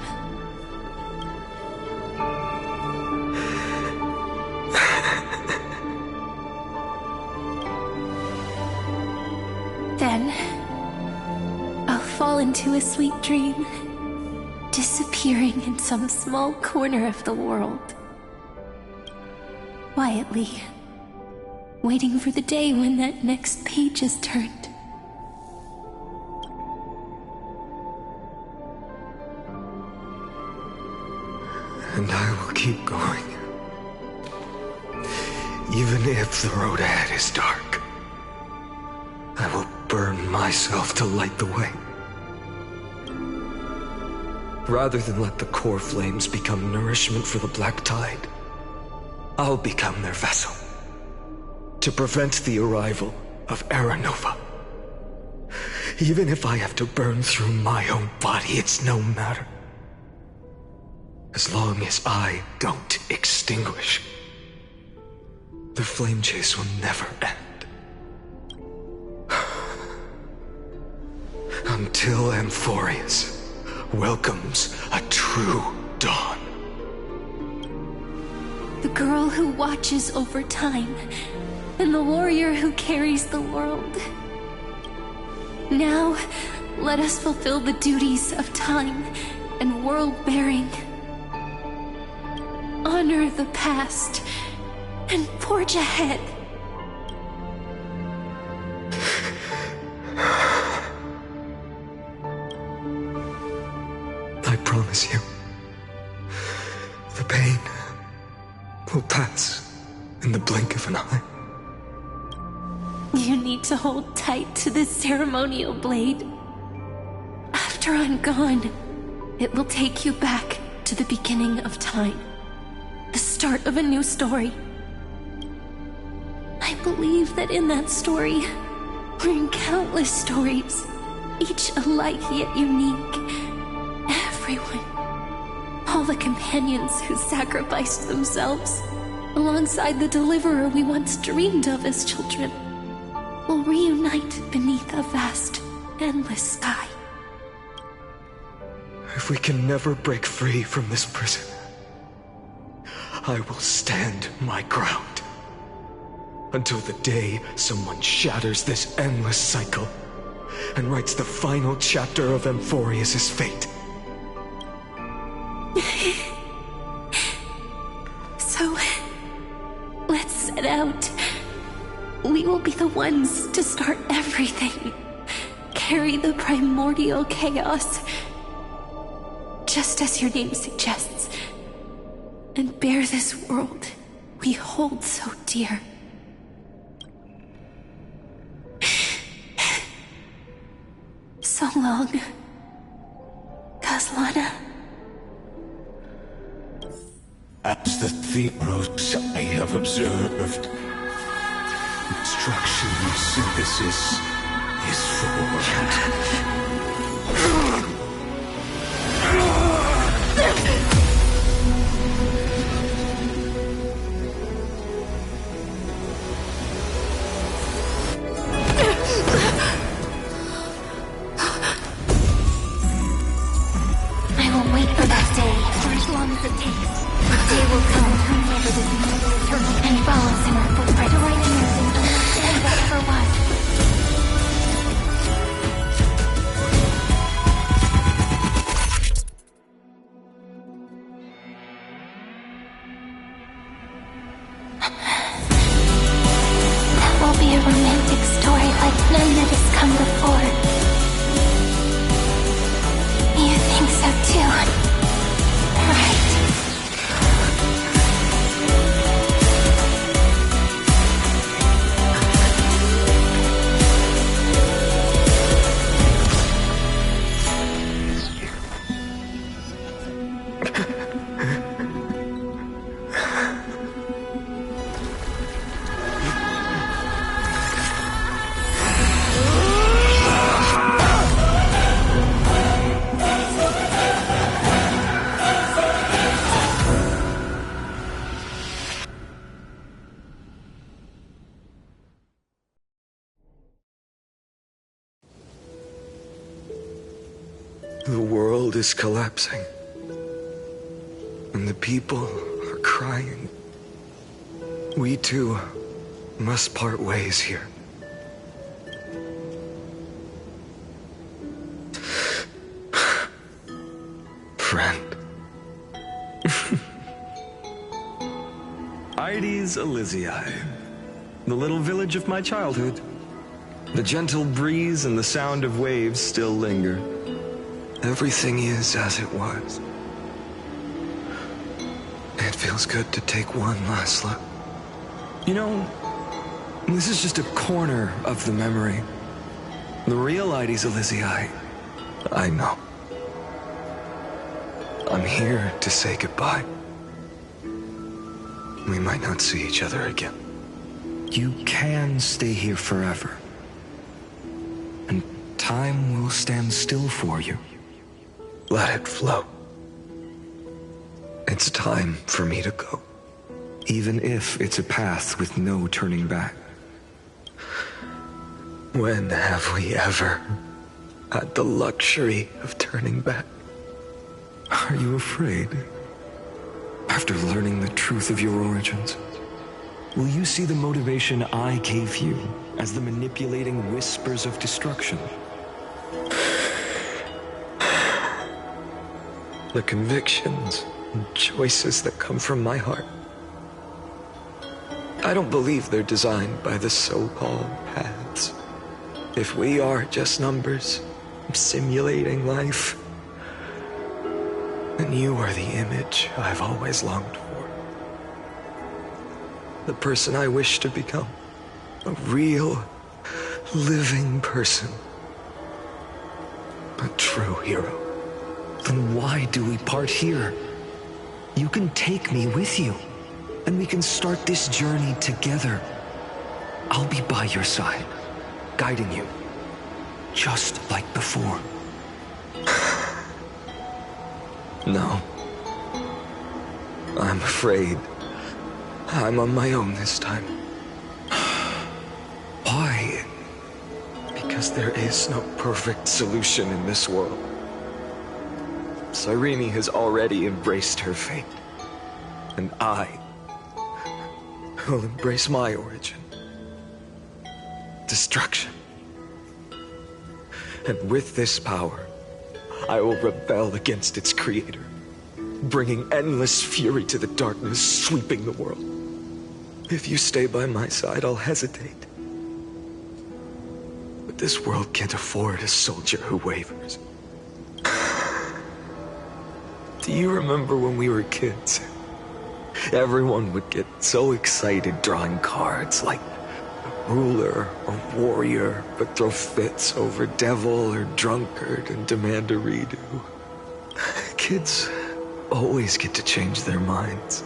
Then, I'll fall into a sweet dream, disappearing in some small corner of the world. Quietly, waiting for the day when that next page is turned. And I will keep going. Even if the road ahead is dark, I will burn myself to light the way. Rather than let the core flames become nourishment for the Black Tide, I'll become their vessel. To prevent the arrival of Era Nova. Even if I have to burn through my own body, it's no matter. As long as I don't extinguish, the flame chase will never end. Until Amphorius welcomes a true dawn. The girl who watches over time, and the warrior who carries the world. Now, let us fulfill the duties of time and world-bearing. Honor the past and forge ahead. I promise you, the pain will pass in the blink of an eye. You need to hold tight to this ceremonial blade. After I'm gone, it will take you back to the beginning of time. The start of a new story. I believe that in that story, we're in countless stories, each alike yet unique. Everyone, all the companions who sacrificed themselves, alongside the deliverer we once dreamed of as children, will reunite beneath a vast, endless sky. If we can never break free from this prison, I will stand my ground. Until the day someone shatters this endless cycle and writes the final chapter of Amphorius' fate. So, let's set out. We will be the ones to start everything. Carry the primordial chaos, just as your name suggests, and bear this world we hold so dear. So long, Kaslana. As the Theros I have observed, instruction synthesis is formed. I will wait for that day, for as long as it takes. The day will come whenever this man is eternal and follows in our footprint to write in and understand whatever was. That will be a romantic story like none that has come before. You think so too, right? The world is collapsing, and the people are crying. We too must part ways here. Friend. Ides Elysiae, the little village of my childhood. The gentle breeze and the sound of waves still linger. Everything is as it was. It feels good to take one last look. You know, this is just a corner of the memory. The real Ides Elysiae, I know. I'm here to say goodbye. We might not see each other again. You can stay here forever. And time will stand still for you. Let it flow. It's time for me to go. Even if it's a path with no turning back. When have we ever had the luxury of turning back? Are you afraid? After learning the truth of your origins, will you see the motivation I gave you as the manipulating whispers of destruction? The convictions and choices that come from my heart. I don't believe they're designed by the so-called paths. If we are just numbers, simulating life, then you are the image I've always longed for. The person I wish to become. A real, living person. A true hero. Then why do we part here? You can take me with you, and we can start this journey together. I'll be by your side, guiding you, just like before. No. I'm afraid I'm on my own this time. Why? Because there is no perfect solution in this world. Cyrene has already embraced her fate, and I will embrace my origin. Destruction. And with this power, I will rebel against its creator, bringing endless fury to the darkness sweeping the world. If you stay by my side, I'll hesitate. But this world can't afford a soldier who wavers. Do you remember when we were kids? Everyone would get so excited drawing cards like ruler or warrior, but throw fits over devil or drunkard and demand a redo. Kids always get to change their minds.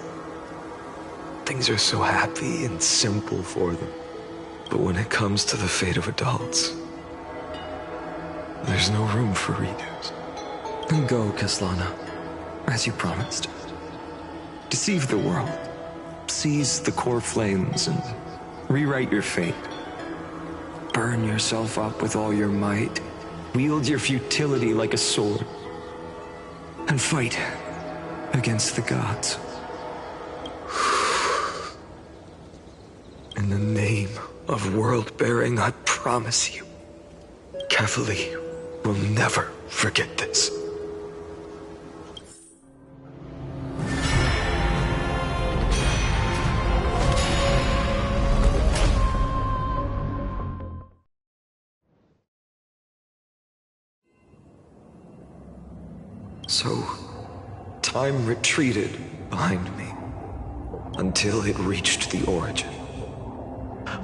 Things are so happy and simple for them. But when it comes to the fate of adults, there's no room for redos. Then go, Kaslana, as you promised. Deceive the world. Seize the core flames and rewrite your fate. Burn yourself up with all your might. Wield your futility like a sword. And fight against the gods. In the name of world-bearing, I promise you, Kefali will never forget this. So, time retreated behind me until it reached the origin,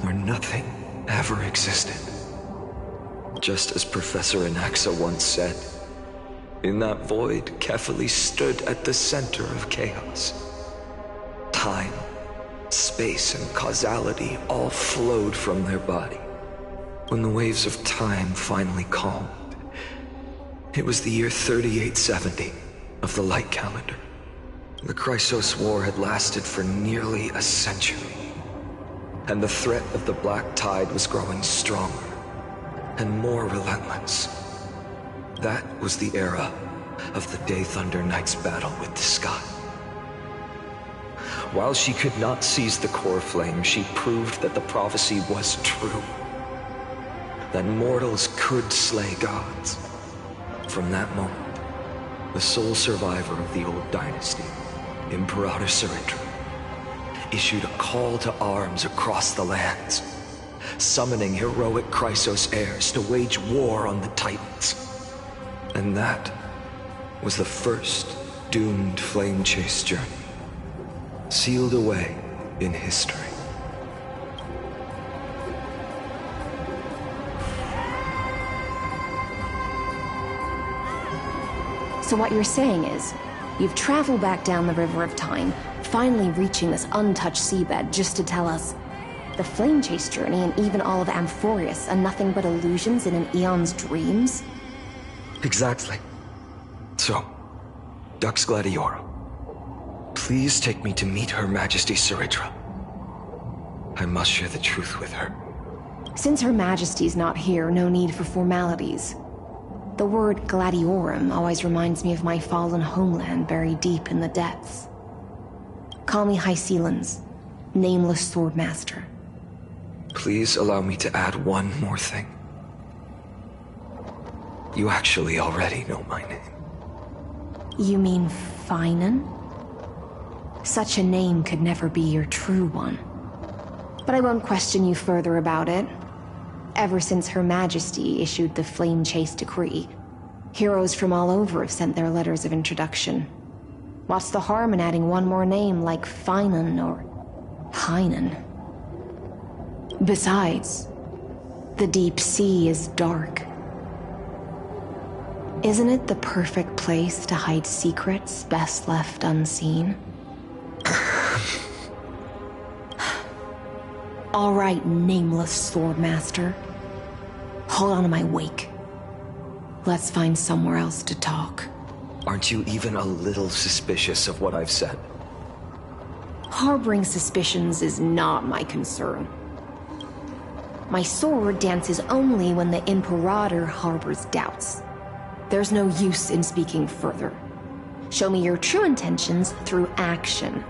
where nothing ever existed. Just as Professor Anaxa once said, in that void, Kefali stood at the center of chaos. Time, space, and causality all flowed from their body. When the waves of time finally calmed, it was the year 3870 of the light calendar. The Chrysos War had lasted for nearly a century, and the threat of the Black Tide was growing stronger and more relentless. That was the era of the Day Thunder Knight's battle with the sky. While she could not seize the core flame, she proved that the prophecy was true, that mortals could slay gods. From that moment, the sole survivor of the old dynasty, Imperator Surrender, issued a call to arms across the lands, summoning heroic Chrysos heirs to wage war on the Titans. And that was the first doomed flame chase journey, sealed away in history. So what you're saying is, You've traveled back down the River of Time, finally reaching this untouched seabed just to tell us the Flame Chase journey and even all of Amphorius are nothing but illusions in an eon's dreams? Exactly. So, Dux Gladiora, please take me to meet Her Majesty Saridra. I must share the truth with her. Since Her Majesty's not here, no need for formalities. The word Gladiorum always reminds me of my fallen homeland buried deep in the depths. Call me Hycelans, Nameless Swordmaster. Please allow me to add one more thing. You actually already know my name. You mean Phainon? Such a name could never be your true one. But I won't question you further about it. Ever since Her Majesty issued the Flame Chase decree, heroes from all over have sent their letters of introduction. What's the harm in adding one more name like Phainon or Phainon? Besides, the deep sea is dark. Isn't it the perfect place to hide secrets best left unseen? All right, Nameless Swordmaster. Hold on to my wake. Let's find somewhere else to talk. Aren't you even a little suspicious of what I've said? Harboring suspicions is not my concern. My sword dances only when the Imperator harbors doubts. There's no use in speaking further. Show me your true intentions through action.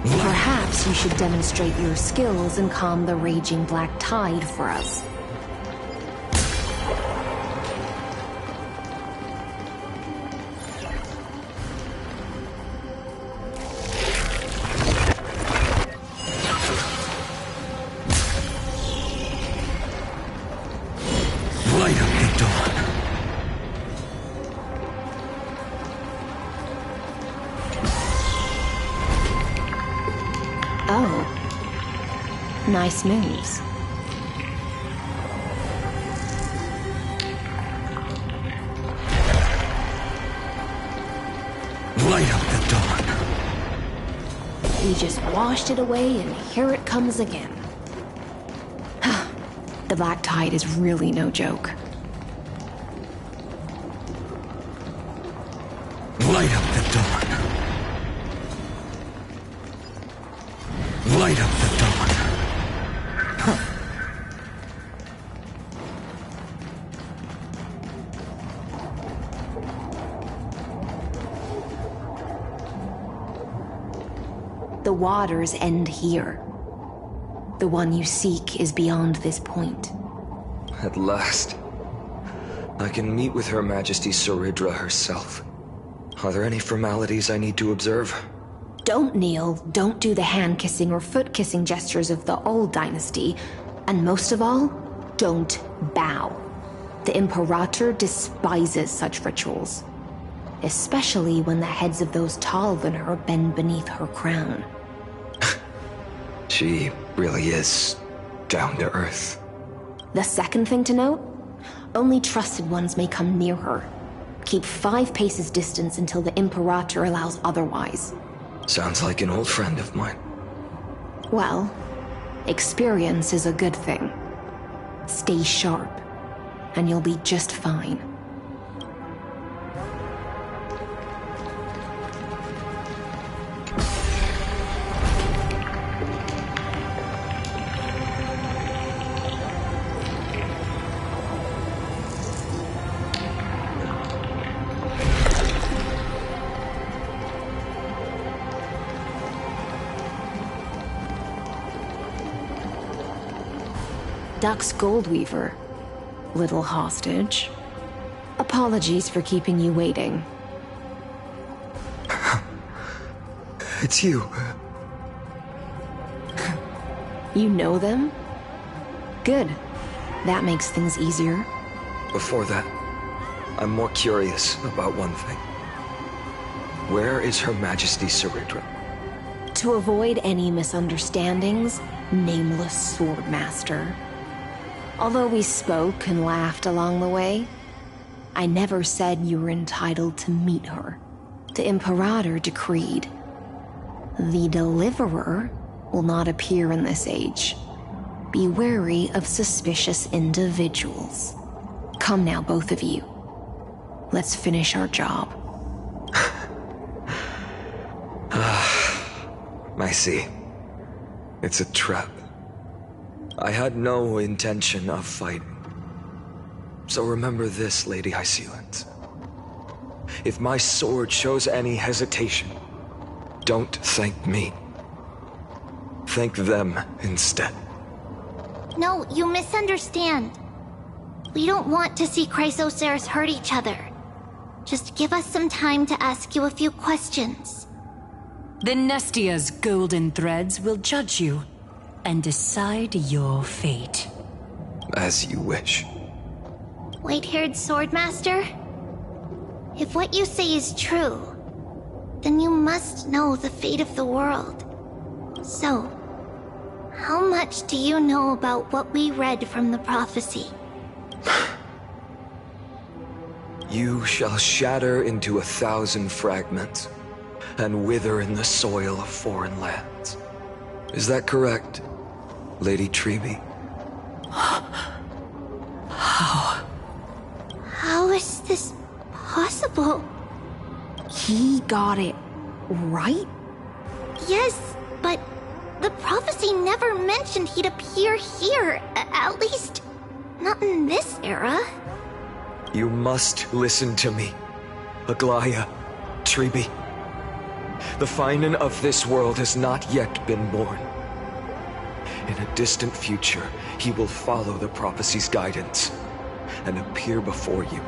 Perhaps you should demonstrate your skills and calm the raging black tide for us. Light up the dawn. Oh. Nice moves. Light up the dawn. He just washed it away and here it comes again. The black tide is really no joke. Light up the dawn. Light up the dawn. The waters end here. The one you seek is beyond this point. At last. I can meet with Her Majesty Saridra herself. Are there any formalities I need to observe? Don't kneel, don't do the hand-kissing or foot-kissing gestures of the old dynasty, and most of all, don't bow. The Imperator despises such rituals, especially when the heads of those taller than her bend beneath her crown. She really is down to earth. The second thing to note, only trusted ones may come near her. Keep 5 paces distance until the Imperator allows otherwise. Sounds like an old friend of mine. Well, experience is a good thing. Stay sharp, and you'll be just fine. Dux Goldweaver, little hostage. Apologies for keeping you waiting. It's you. You know them? Good. That makes things easier. Before that, I'm more curious about one thing. Where is Her Majesty Saridra? To avoid any misunderstandings, nameless Swordmaster. Although we spoke and laughed along the way, I never said you were entitled to meet her. The Imperator decreed. The Deliverer will not appear in this age. Be wary of suspicious individuals. Come now, both of you. Let's finish our job. I see. It's a trap. I had no intention of fighting. So remember this, Lady Hysealant. If my sword shows any hesitation, don't thank me. Thank them instead. No, you misunderstand. We don't want to see Chrysoceres hurt each other. Just give us some time to ask you a few questions. Then Nestia's golden threads will judge you and decide your fate. As you wish. White-haired Swordmaster? If what you say is true, then you must know the fate of the world. So, how much do you know about what we read from the prophecy? You shall shatter into 1,000 fragments and wither in the soil of foreign lands. Is that correct, Lady Trebe? How? How is this possible? He got it right? Yes, but the prophecy never mentioned he'd appear here. At least, not in this era. You must listen to me, Aglaya, Trebe. The Phainon of this world has not yet been born. In a distant future, he will follow the prophecy's guidance and appear before you.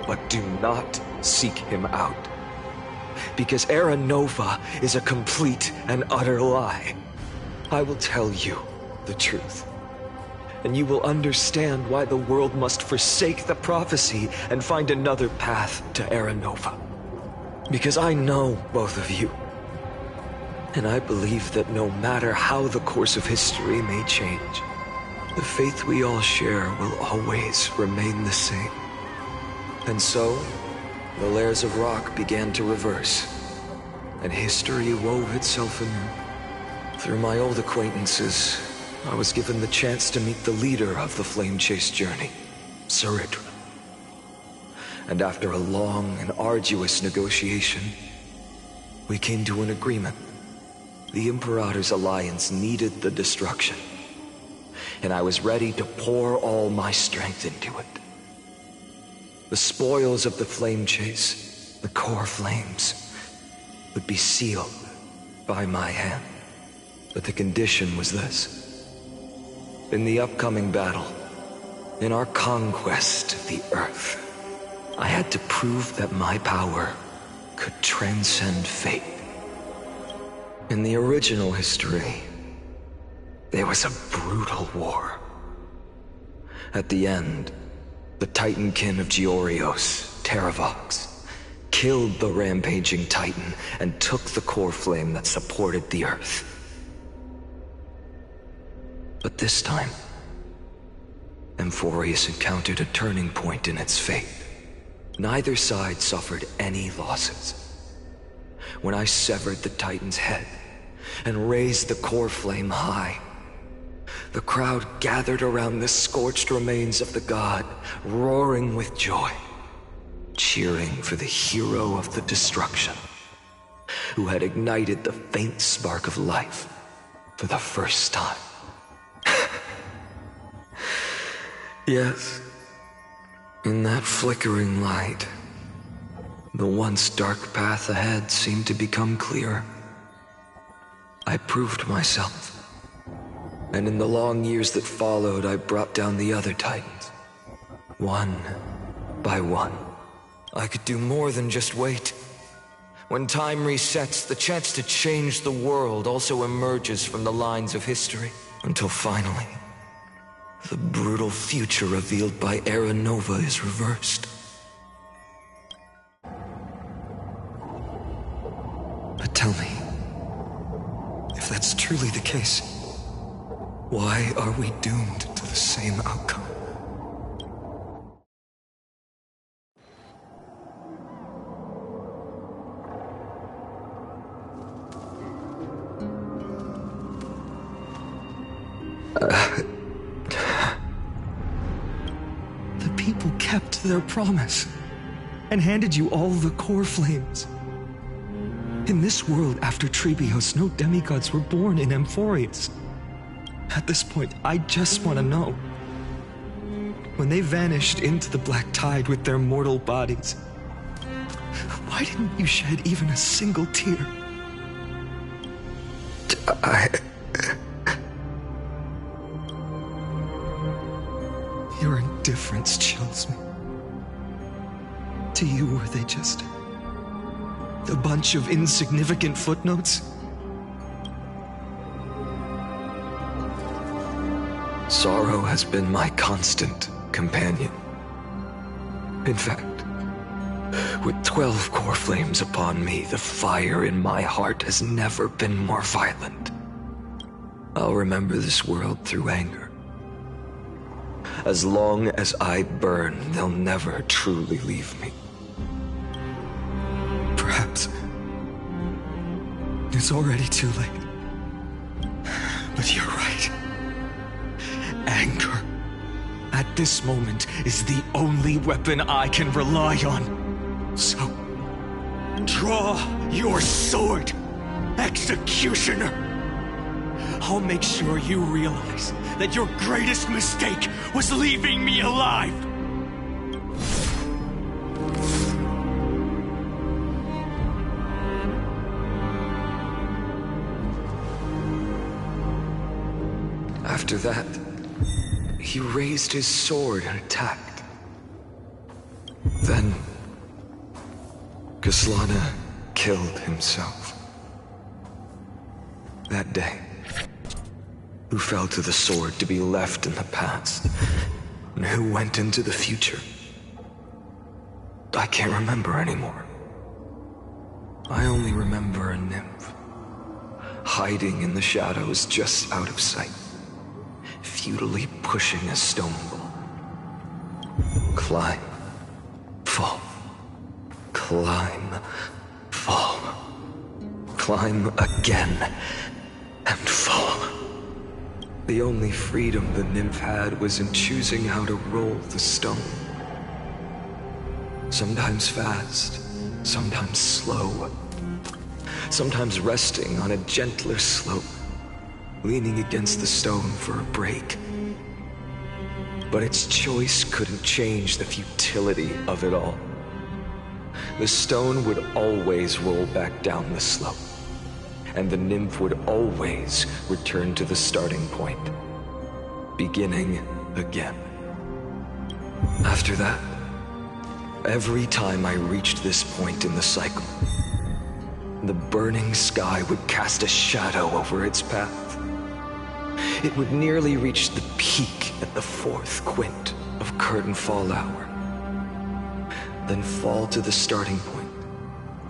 But do not seek him out. Because Era Nova is a complete and utter lie. I will tell you the truth. And you will understand why the world must forsake the prophecy and find another path to Era Nova. Because I know both of you. And I believe that no matter how the course of history may change, the faith we all share will always remain the same. And so, the layers of rock began to reverse, and history wove itself anew. Through my old acquaintances, I was given the chance to meet the leader of the Flame Chase journey, Saridra. And after a long and arduous negotiation, we came to an agreement. The Imperator's alliance needed the destruction, and I was ready to pour all my strength into it. The spoils of the Flame Chase, the core flames, would be sealed by my hand. But the condition was this. In the upcoming battle, in our conquest of the Earth, I had to prove that my power could transcend fate. In the original history, there was a brutal war. At the end, the Titankin of Georios, Terravox, killed the rampaging Titan and took the core flame that supported the Earth. But this time, Amphorius encountered a turning point in its fate. Neither side suffered any losses. When I severed the Titan's head and raised the core flame high, the crowd gathered around the scorched remains of the god, roaring with joy, cheering for the hero of the destruction, who had ignited the faint spark of life for the first time. Yes, in that flickering light, the once dark path ahead seemed to become clearer. I proved myself. And in the long years that followed, I brought down the other Titans. One by one. I could do more than just wait. When time resets, the chance to change the world also emerges from the lines of history. Until finally, the brutal future revealed by Era Nova is reversed. But tell me, If that's truly the case, why are we doomed to the same outcome? The people kept their promise and handed you all the core flames. In this world after Trebios, no demigods were born in Amphorius. At this point, I just want to know. When they vanished into the black tide with their mortal bodies, why didn't you shed even a single tear? Your indifference chills me. To you, were they just a bunch of insignificant footnotes? Sorrow has been my constant companion. In fact, with 12 core flames upon me, the fire in my heart has never been more violent. I'll remember this world through anger. As long as I burn, they'll never truly leave me. Perhaps it's already too late. But you're right. Anger, at this moment, is the only weapon I can rely on. So, draw your sword, Executioner. I'll make sure you realize that your greatest mistake was leaving me alive. After that, he raised his sword and attacked. Then, Kaslana killed himself. That day, who fell to the sword to be left in the past, and who went into the future, I can't remember anymore. I only remember a nymph, hiding in the shadows just out of sight, futilely pushing a stone ball. Climb, fall, climb, fall, climb again, and fall. The only freedom the nymph had was in choosing how to roll the stone. Sometimes fast, sometimes slow, sometimes resting on a gentler slope, leaning against the stone for a break. But its choice couldn't change the futility of it all. The stone would always roll back down the slope, and the nymph would always return to the starting point, beginning again. After that, every time I reached this point in the cycle, the burning sky would cast a shadow over its path. It would nearly reach the peak at the 4th quint of curtain fall hour, then fall to the starting point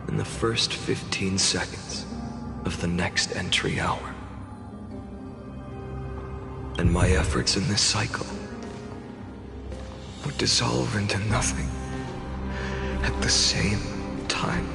in the first 15 seconds of the next entry hour. And my efforts in this cycle would dissolve into nothing at the same time.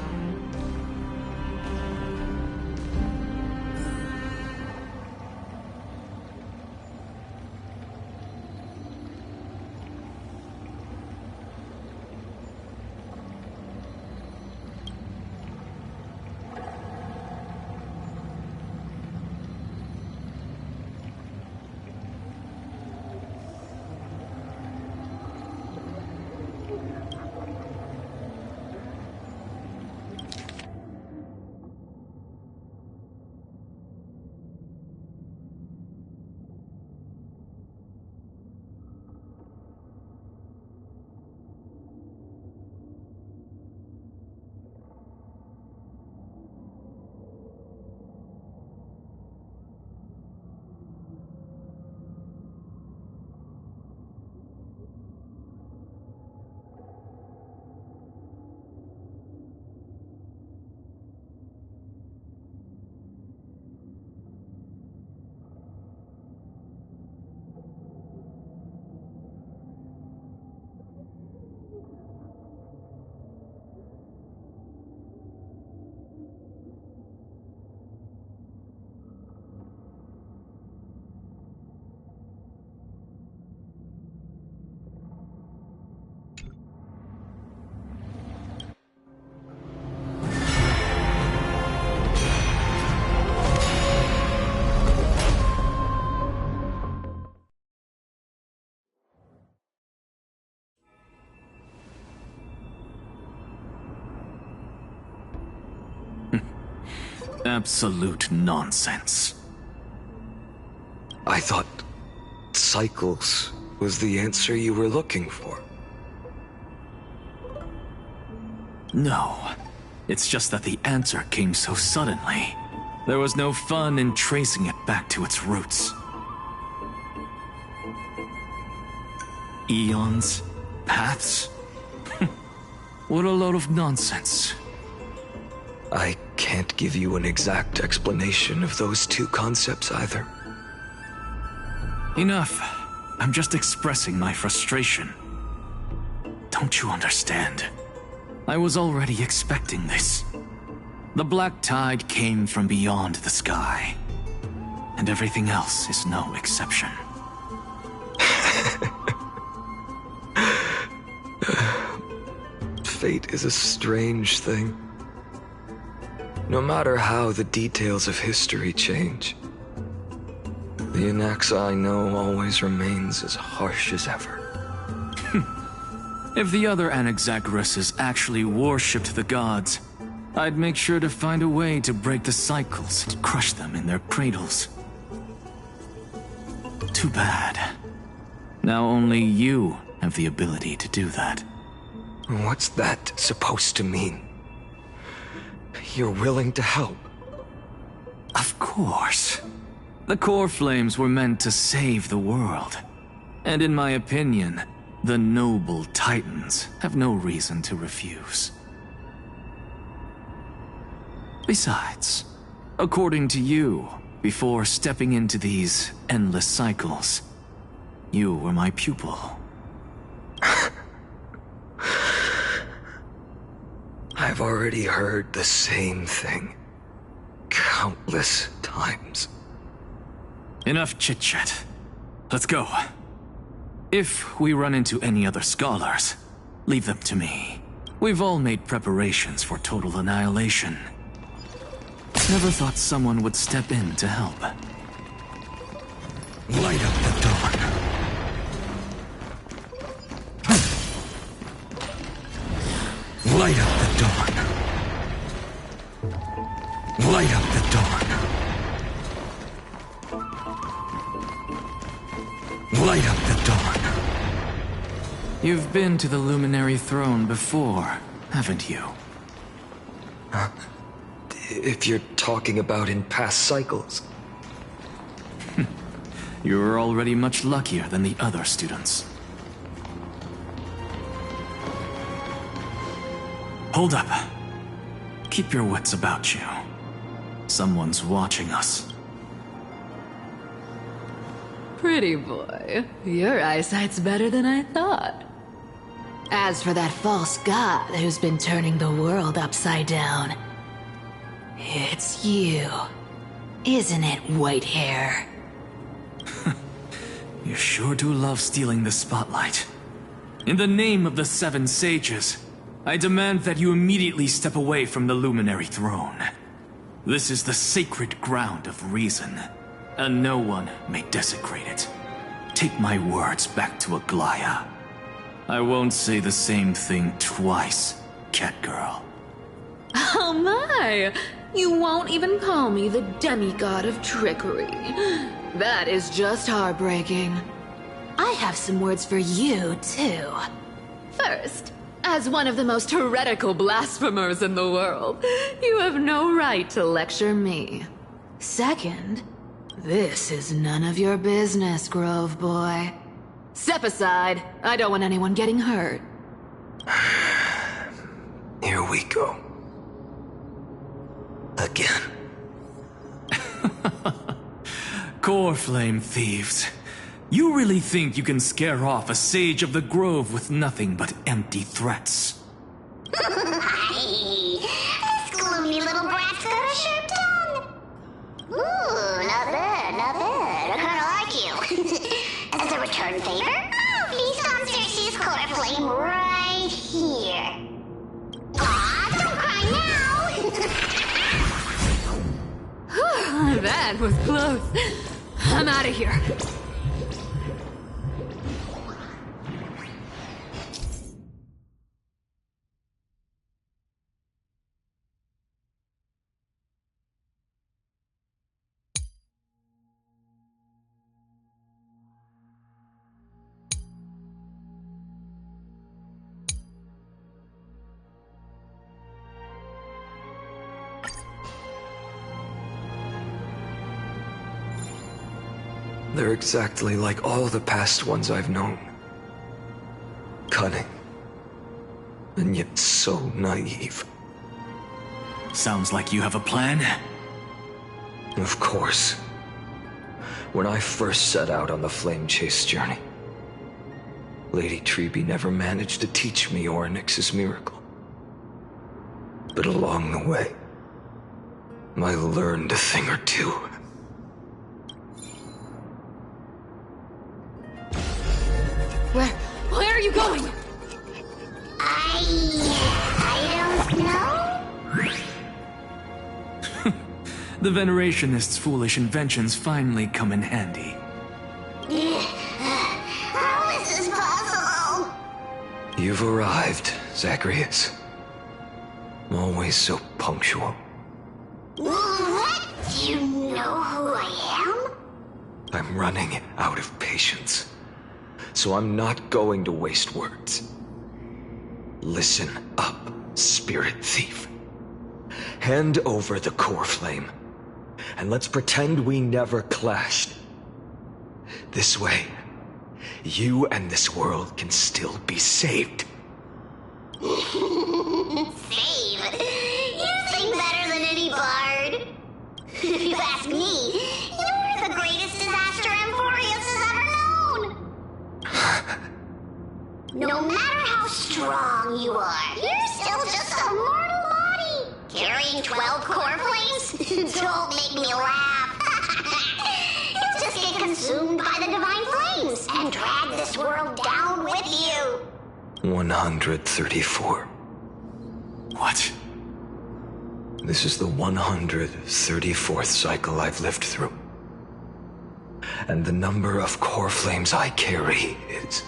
Absolute nonsense. I thought cycles was the answer you were looking for. No. It's just that the answer came so suddenly. There was no fun in tracing it back to its roots. Eons? Paths? What a load of nonsense. I can't give you an exact explanation of those two concepts either. Enough. I'm just expressing my frustration. Don't you understand? I was already expecting this. The black tide came from beyond the sky. And everything else is no exception. Fate is a strange thing. No matter how the details of history change, the Anaxa I know always remains as harsh as ever. If the other Anaxagoras actually worshipped the gods, I'd make sure to find a way to break the cycles and crush them in their cradles. Too bad. Now only you have the ability to do that. What's that supposed to mean? You're willing to help? Of course. The core flames were meant to save the world. And in my opinion, the noble titans have no reason to refuse. Besides, according to you, before stepping into these endless cycles, you were my pupil. I've already heard the same thing countless times. Enough chit-chat. Let's go. If we run into any other scholars, leave them to me. We've all made preparations for total annihilation. Never thought someone would step in to help. Light up the dawn. Light up the dawn. Light up the dawn. Light up the dawn. You've been to the Luminary Throne before, haven't you? If you're talking about in past cycles. You were already much luckier than the other students. Hold up. Keep your wits about you. Someone's watching us. Pretty boy, your eyesight's better than I thought. As for that false god who's been turning the world upside down, it's you, isn't it, white hair? You sure do love stealing the spotlight. In the name of the Seven Sages, I demand that you immediately step away from the Luminary Throne. This is the sacred ground of reason, and no one may desecrate it. Take my words back to Aglaya. I won't say the same thing twice, Catgirl. Oh my! You won't even call me the demigod of trickery. That is just heartbreaking. I have some words for you, too. First, as one of the most heretical blasphemers in the world, you have no right to lecture me. Second, this is none of your business, Grove Boy. Step aside. I don't want anyone getting hurt. Here we go. Again. Core flame thieves. You really think you can scare off a sage of the grove with nothing but empty threats? This gloomy little brat's got a sharp tongue. Ooh, not bad, not bad. I kinda like you. As a return favor, feast on Circe's core flame right here. Aw, don't cry now! That was close. I'm out of here. They're exactly like all the past ones I've known. Cunning. And yet so naive. Sounds like you have a plan? Of course. When I first set out on the flame chase journey, Lady Treby never managed to teach me Orynyx's miracle. But along the way, I learned a thing or two. Where are you going? I don't know. The Venerationists' foolish inventions finally come in handy. How is this possible? You've arrived, Zagreus. Always so punctual. What? Do you know who I am? I'm running out of patience. So I'm not going to waste words. Listen up, Spirit Thief. Hand over the core flame, and let's pretend we never clashed. This way, you and this world can still be saved. Save? You sing better than any bard. If you ask me, you're the greatest disaster Emporius has ever known. No matter how strong you are, you're still just a mortal body. Carrying 12 core flames? Don't make me laugh. You'll just get consumed by the divine flames and drag this world down with you. 134. What? This is the 134th cycle I've lived through. And the number of core flames I carry is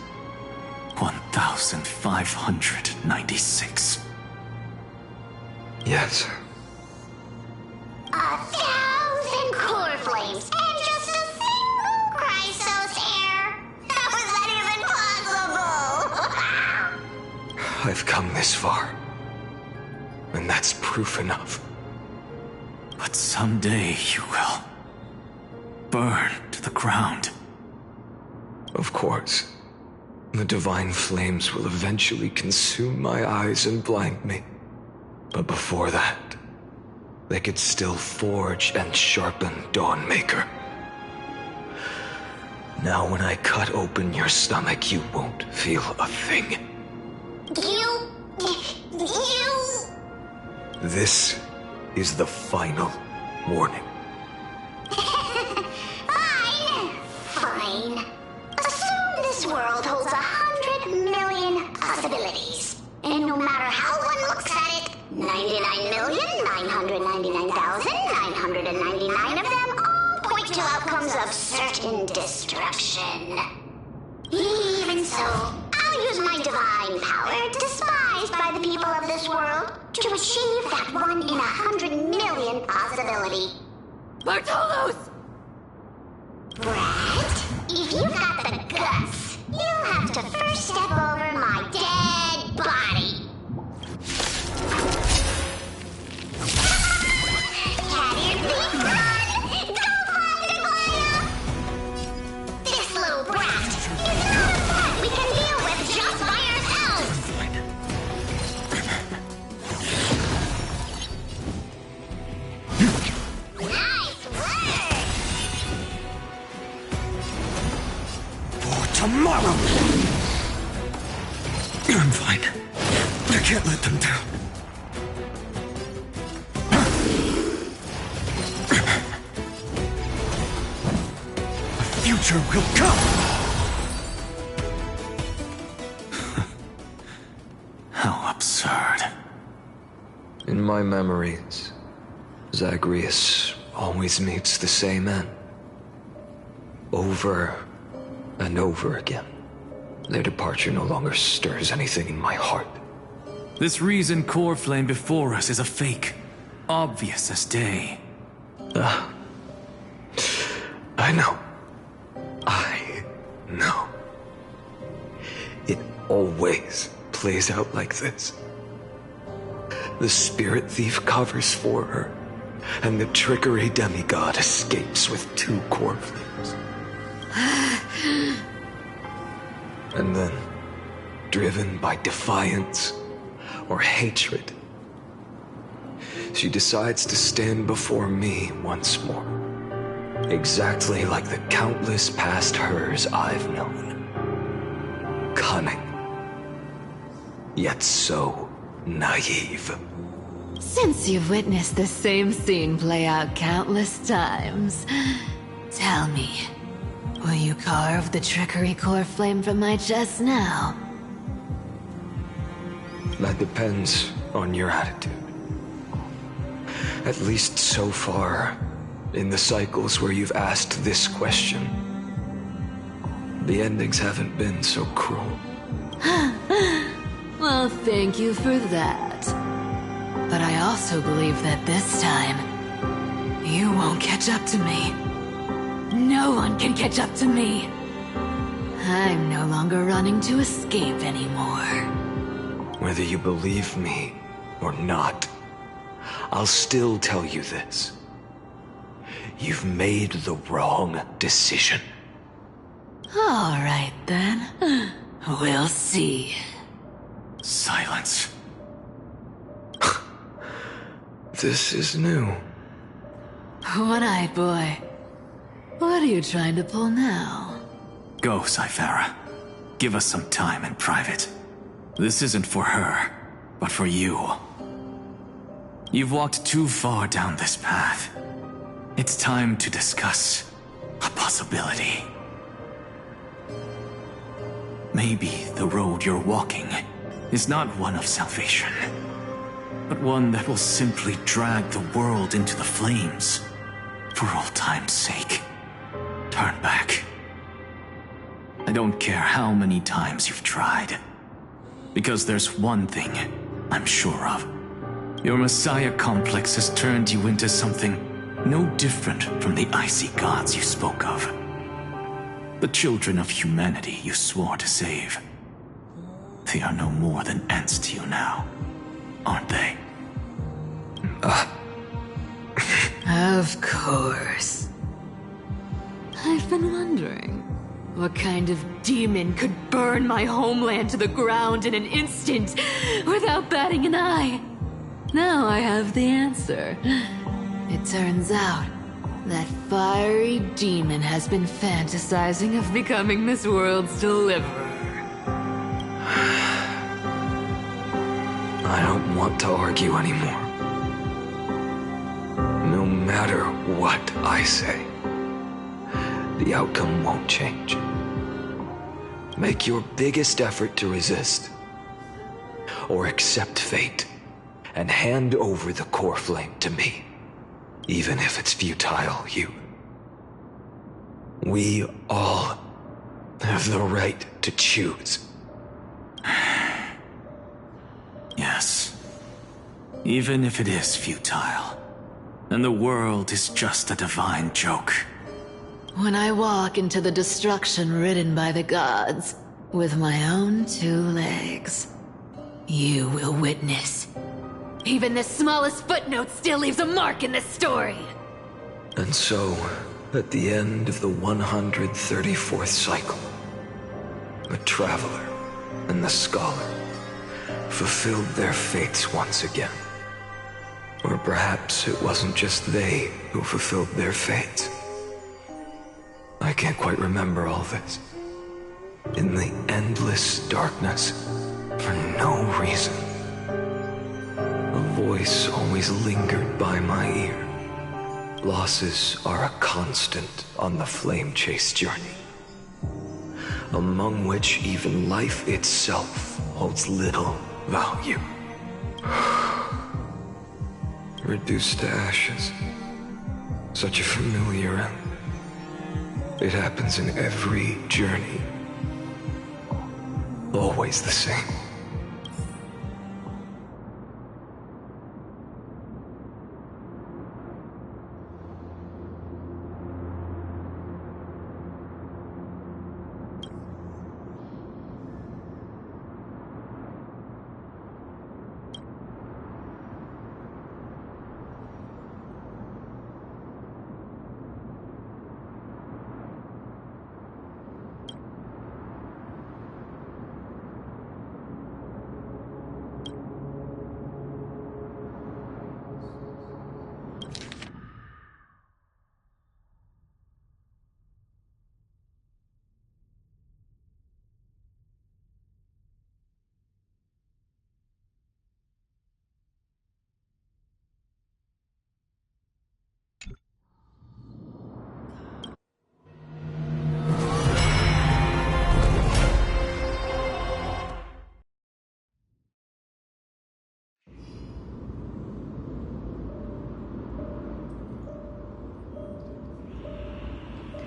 1,596. Yes. 1,000 core flames and just a single Chrysos heir. How is that even possible? I've come this far. And that's proof enough. But someday you will burn to the ground. Of course. The divine flames will eventually consume my eyes and blind me. But before that, they could still forge and sharpen Dawnmaker. Now when I cut open your stomach, you won't feel a thing. You... This is the final warning. Fine. Assume this world holds 100 million possibilities. And no matter how one looks at it, 99,999,999 of them all point to outcomes of certain destruction. Even so, I'll use my divine power, despised by the people of this world, to achieve that 1 in 100 million possibility. Bartolos! Brett, if you've got the guts, you'll have to first step over my dead body. Cat-eared thief, run! Go find Aglaya! This little brat is not a threat we can deal with just by ourselves! Nice work! For tomorrow! I'm fine. I can't let them down. A future will come! How absurd. In my memories, Zagreus always meets the same end. Over and over again. Their departure no longer stirs anything in my heart. This reason core flame before us is a fake. Obvious as day. I know. I know. It always plays out like this. The spirit thief covers for her, and the trickery demigod escapes with 2 core flames. And then, driven by defiance or hatred, she decides to stand before me once more. Exactly like the countless past hers I've known. Cunning. Yet so naive. Since you've witnessed the same scene play out countless times, tell me, will you carve the trickery core flame from my chest now? That depends on your attitude. At least so far, in the cycles where you've asked this question, the endings haven't been so cruel. Well, thank you for that. But I also believe that this time, you won't catch up to me. No one can catch up to me. I'm no longer running to escape anymore. Whether you believe me or not, I'll still tell you this. You've made the wrong decision. All right, then. We'll see. Silence. This is new. One-eyed boy. What are you trying to pull now? Go, Cyphera. Give us some time in private. This isn't for her, but for you. You've walked too far down this path. It's time to discuss a possibility. Maybe the road you're walking is not one of salvation, but one that will simply drag the world into the flames. For old time's sake, turn back. I don't care how many times you've tried, because there's one thing I'm sure of. Your Messiah complex has turned you into something no different from the icy gods you spoke of. The children of humanity you swore to save. They are no more than ants to you now, aren't they? Of course. I've been wondering, what kind of demon could burn my homeland to the ground in an instant without batting an eye? Now I have the answer. It turns out that fiery demon has been fantasizing of becoming this world's deliverer. I don't want to argue anymore. No matter what I say, the outcome won't change. Make your biggest effort to resist, or accept fate, and hand over the core flame to me. Even if it's futile, we all have the right to choose. Yes. Even if it is futile, and the world is just a divine joke. When I walk into the destruction ridden by the gods, with my own 2 legs, you will witness. Even the smallest footnote still leaves a mark in this story. And so, at the end of the 134th cycle, the Traveler and the Scholar fulfilled their fates once again. Or perhaps it wasn't just they who fulfilled their fates. I can't quite remember all this. In the endless darkness, for no reason, a voice always lingered by my ear. Losses are a constant on the flame chase journey, among which even life itself holds little value. Reduced to ashes. Such a familiar end. It happens in every journey. Always the same.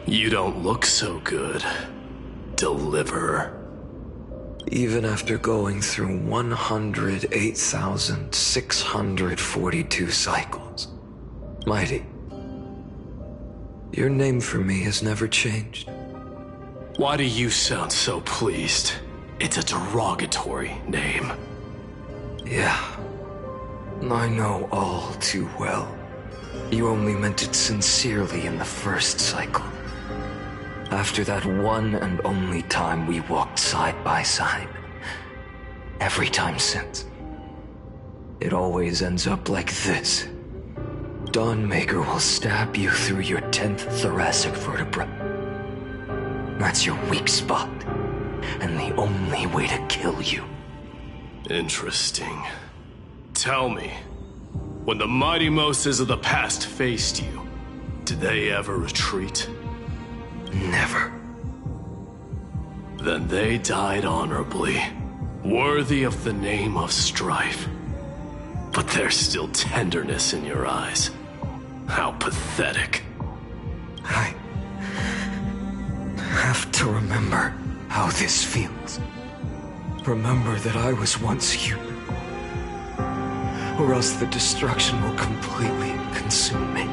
You don't look so good, Deliverer. Even after going through 108,642 cycles. Mighty, your name for me has never changed. Why do you sound so pleased? It's a derogatory name. Yeah, I know all too well. You only meant it sincerely in the first cycle. After that one and only time we walked side by side. Every time since. It always ends up like this. Dawnmaker will stab you through your 10th thoracic vertebra. That's your weak spot, and the only way to kill you. Interesting. Tell me, when the mighty Moses of the past faced you, did they ever retreat? Never. Then they died honorably, worthy of the name of strife. But there's still tenderness in your eyes. How pathetic. I have to remember how this feels. Remember that I was once human. Or else the destruction will completely consume me.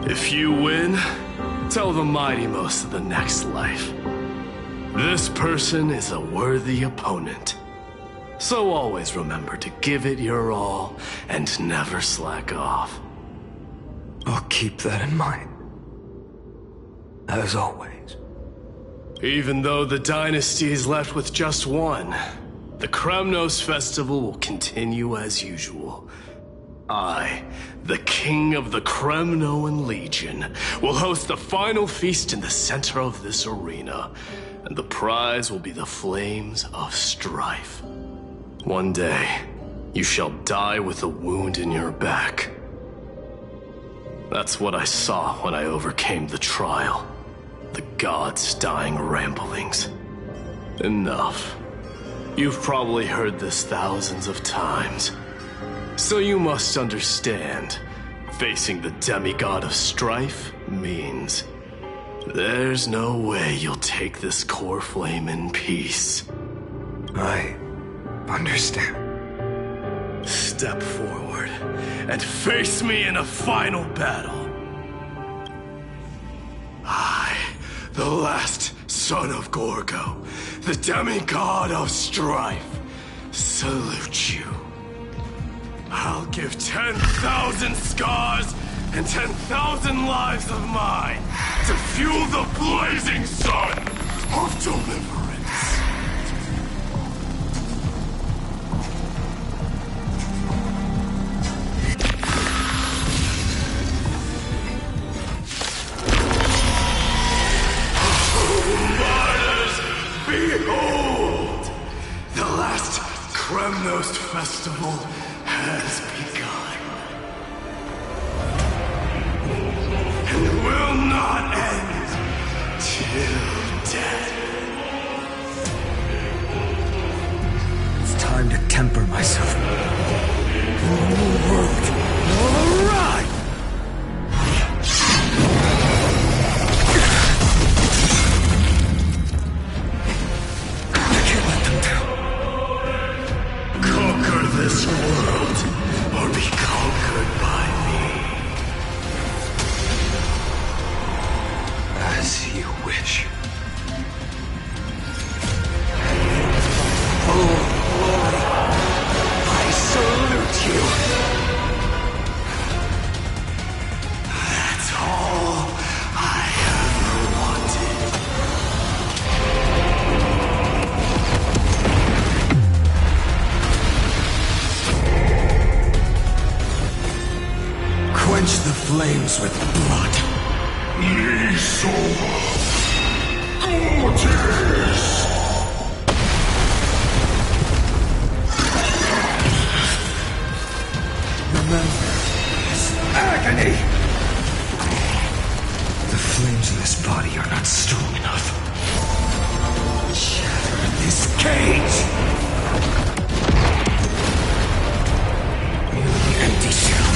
If you win, tell the mighty most of the next life. This person is a worthy opponent. So always remember to give it your all and never slack off. I'll keep that in mind. As always. Even though the dynasty is left with just one, the Kremnos festival will continue as usual. I, the king of the Kremnoan Legion, will host the final feast in the center of this arena, and the prize will be the flames of strife. One day, you shall die with a wound in your back. That's what I saw when I overcame the trial. The gods' dying ramblings. Enough. You've probably heard this thousands of times. So you must understand, facing the demigod of strife means there's no way you'll take this core flame in peace. I understand. Step forward and face me in a final battle. I, the last son of Gorgo, the demigod of strife, salute you. I'll give 10,000 scars and 10,000 lives of mine to fuel the blazing sun of deliverance. Behold! The last Kremnos festival has begun. And will not end till death. It's time to temper myself. The whole world. All right! This world, or be conquered by me. As you wish. Oh, glory! I salute you! That's all I ever wanted. Quench the flames with blood. Remember this agony! The flames in this body are not strong enough. Shatter this cage! You empty shell.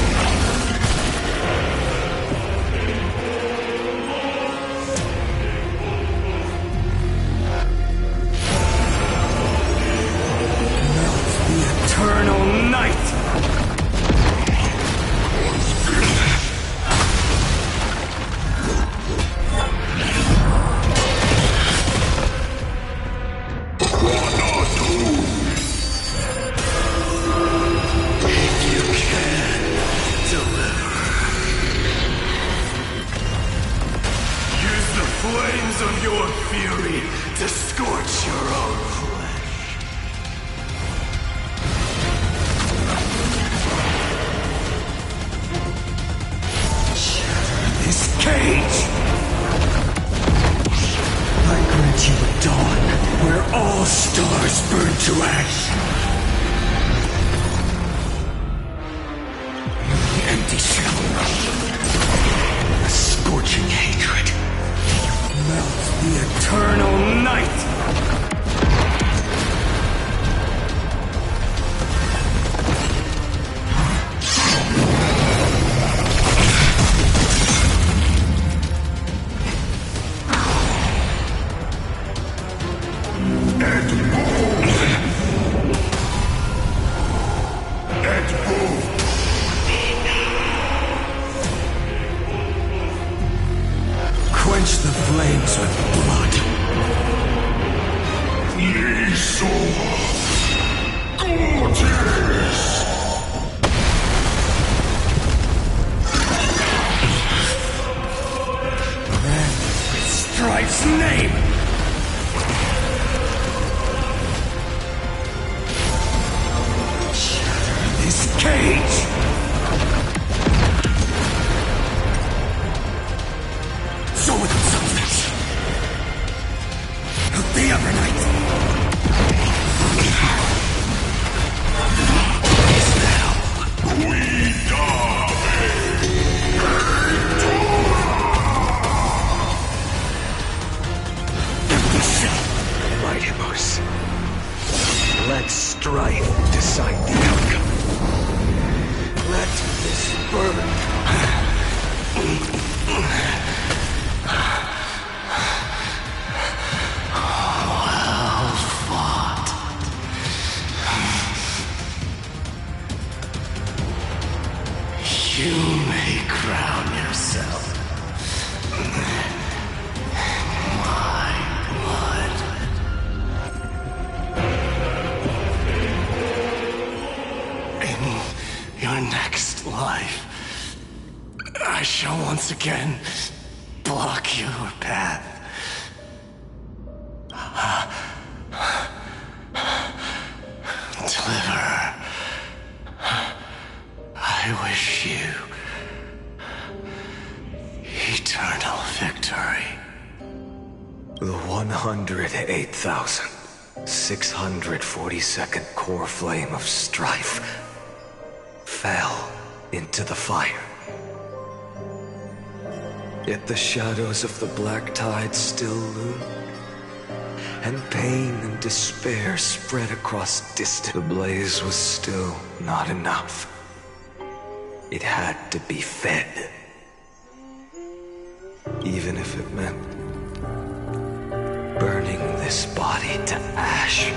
flames of your fury to scorch your own flesh. Shatter this cage! I grant you a dawn where all stars burn to ash. The empty shell. A scorching hatred. Melt the eternal night! Quench the flames with blood. Then, with Strife's name! Shatter this cage! So with substance. Of the Evernight. Is now. We die. Empty shell. Mightyverse. Let strife decide the outcome. Let this burn. You may crown yourself my blood. In your next life, I shall once again block your path. Deliver. I wish you eternal victory. The 108,642nd core flame of strife fell into the fire. Yet the shadows of the black tide still loom, and pain and despair spread across distance. The blaze was still not enough. It had to be fed. Even if it meant burning this body to ash.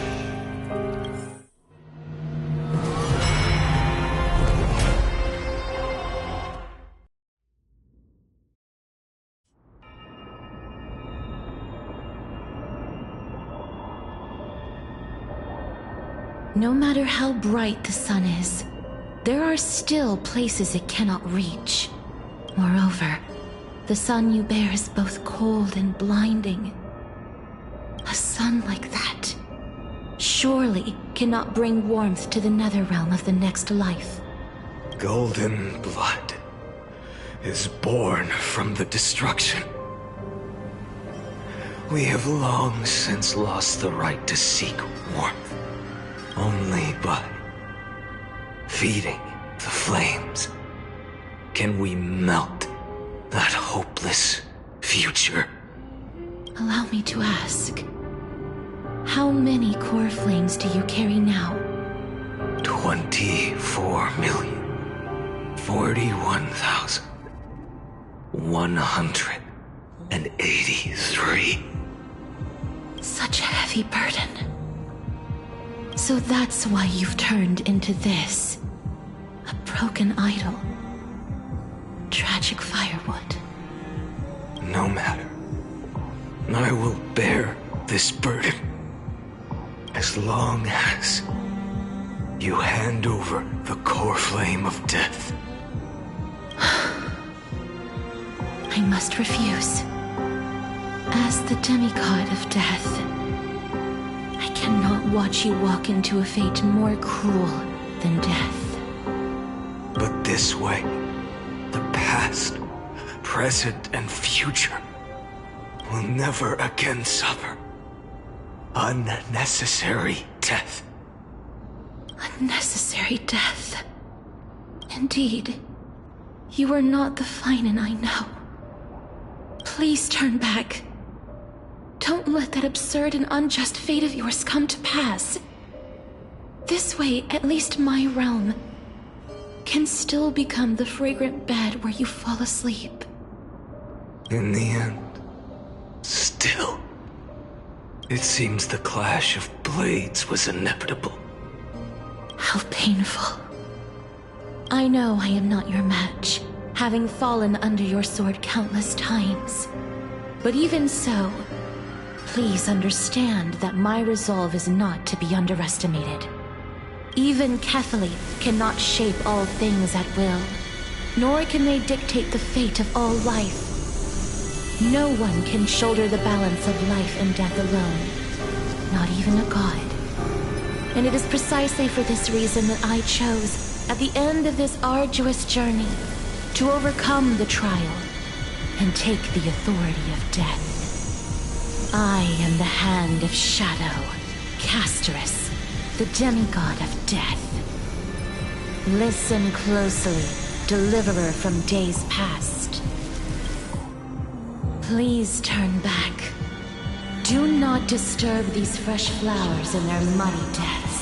No matter how bright the sun is, there are still places it cannot reach. Moreover, the sun you bear is both cold and blinding. A sun like that surely cannot bring warmth to the netherrealm of the next life. Golden blood is born from the destruction. We have long since lost the right to seek warmth. Only by feeding the flames can we melt that hopeless future. Allow me to ask, how many core flames do you carry now? 24,041,183. Such a heavy burden. So that's why you've turned into this. A broken idol. Tragic firewood. No matter. I will bear this burden as long as you hand over the core flame of death. I must refuse. As the demigod of death, I cannot watch you walk into a fate more cruel than death. But this way, the past, present, and future will never again suffer unnecessary death. Unnecessary death. Indeed, you are not the Phainon I know. Please turn back. Don't let that absurd and unjust fate of yours come to pass. This way, at least my realm can still become the fragrant bed where you fall asleep. In the end, still, it seems the clash of blades was inevitable. How painful. I know I am not your match, having fallen under your sword countless times. But even so, please understand that my resolve is not to be underestimated. Even Kethley cannot shape all things at will, nor can they dictate the fate of all life. No one can shoulder the balance of life and death alone, not even a god. And it is precisely for this reason that I chose, at the end of this arduous journey, to overcome the trial and take the authority of death. I am the Hand of Shadow, Casterus, the demigod of death. Listen closely, deliverer from days past. Please turn back. Do not disturb these fresh flowers in their muddy deaths.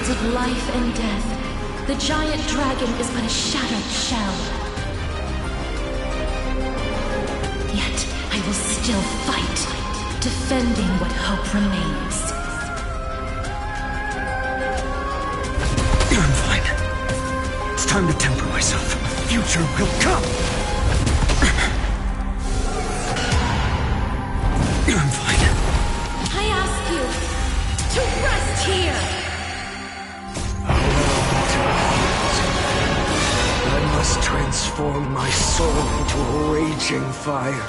Of life and death, the giant dragon is but a shattered shell. Yet I will still fight, defending what hope remains. I'm fine. It's time to temper myself. The future will come. I'm fine. I ask you to rest here. I must transform my soul into a raging fire.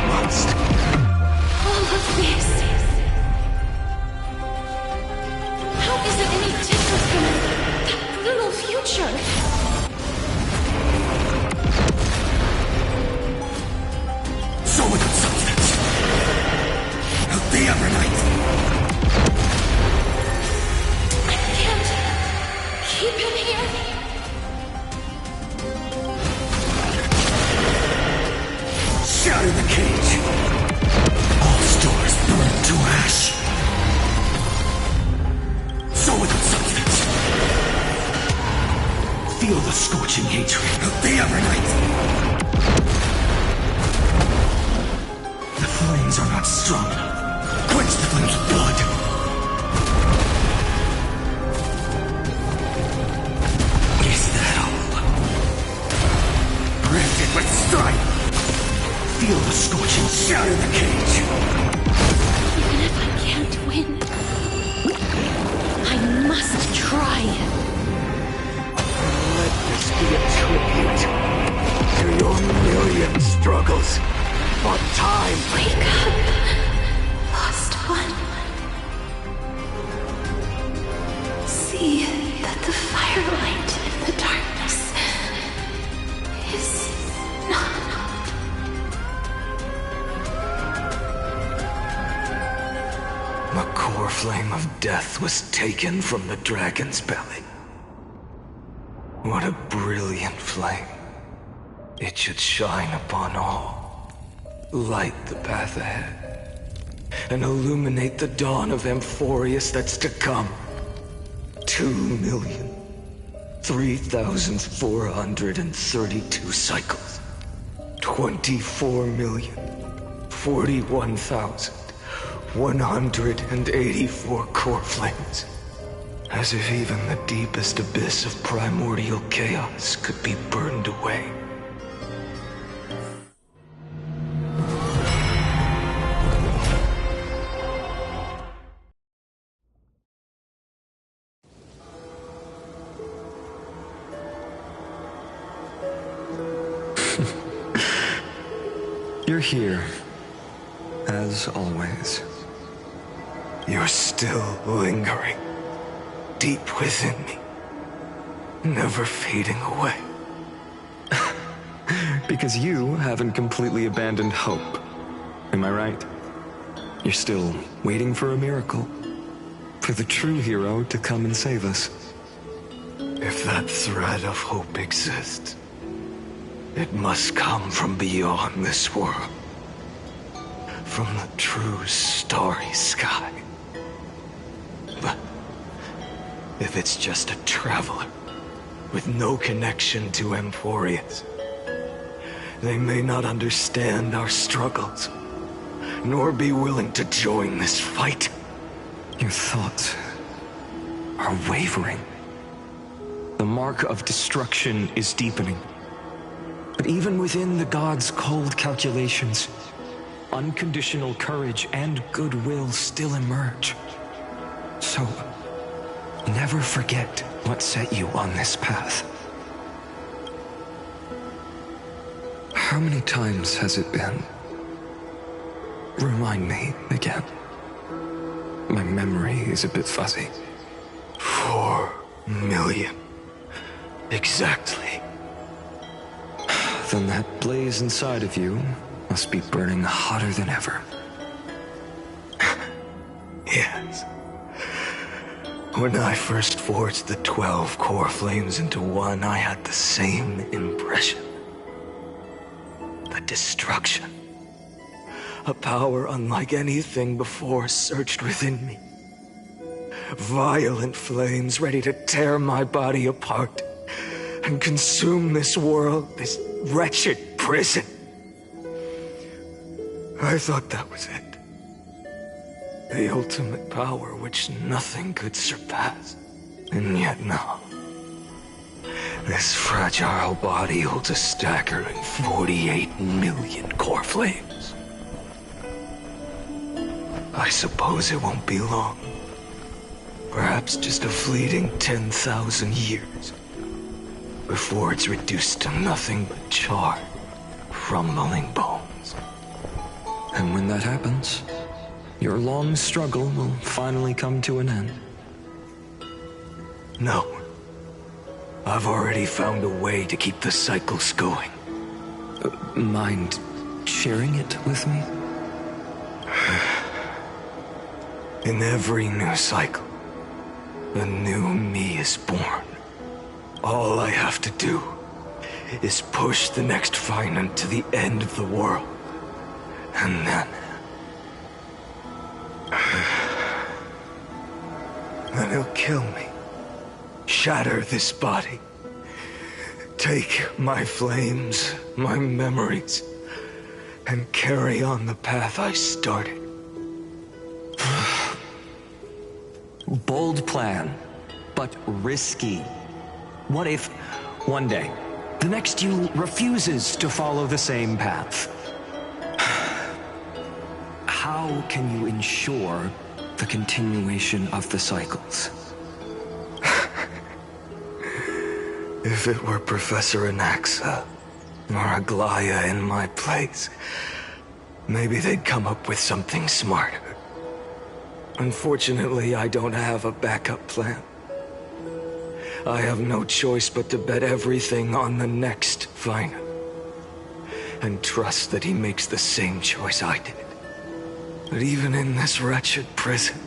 Must. All of this. How is it any different from that brutal future? So without substance. Out the every night. I can't keep him here. Shatter the cage. All stores burn to ash. So without substance. Feel the scorching hatred of the Evernight. The flames are not strong enough. Quench the flames with blood. Is that all? Rend it with strife. Feel the scorching shatter the cage. Even if I can't win, I must try. Let this be a tribute to your million struggles for time. Wake up, lost one. See that the firelight in the darkness is not. The core flame of death was taken from the dragon's belly. What a brilliant flame. It should shine upon all, light the path ahead, and illuminate the dawn of Amphorius that's to come. 2,003,432 cycles. 24,041,1 184 core flames. As if even the deepest abyss of primordial chaos could be burned away. You're here, as always. You're still lingering, deep within me, never fading away. Because you haven't completely abandoned hope. Am I right? You're still waiting for a miracle. For the true hero to come and save us. If that thread of hope exists, it must come from beyond this world. From the true starry sky. But if it's just a traveler with no connection to Emporius, they may not understand our struggles, nor be willing to join this fight. Your thoughts are wavering. The mark of destruction is deepening. But even within the gods' cold calculations, unconditional courage and goodwill still emerge. So, never forget what set you on this path. How many times has it been? Remind me again. My memory is a bit fuzzy. 4 million. Exactly. Then that blaze inside of you must be burning hotter than ever. Yes. When I first forged the 12 core flames into one, I had the same impression. The destruction. A power unlike anything before surged within me. Violent flames ready to tear my body apart and consume this world, this wretched prison. I thought that was it. The ultimate power which nothing could surpass. And yet now, this fragile body holds a staggering 48 million core flames. I suppose it won't be long. Perhaps just a fleeting 10,000 years. Before it's reduced to nothing but charred, crumbling bones. And when that happens, your long struggle will finally come to an end. No. I've already found a way to keep the cycles going. Mind sharing it with me? In every new cycle, a new me is born. All I have to do is push the next Phainon to the end of the world. And then he'll kill me. Shatter this body. Take my flames, my memories, and carry on the path I started. Bold plan, but risky. What if, one day, the next you refuses to follow the same path? How can you ensure the continuation of the cycles? If it were Professor Anaxa or Aglaya in my place, maybe they'd come up with something smarter. Unfortunately, I don't have a backup plan. I have no choice but to bet everything on the next Phainon. And trust that he makes the same choice I did. But even in this wretched prison,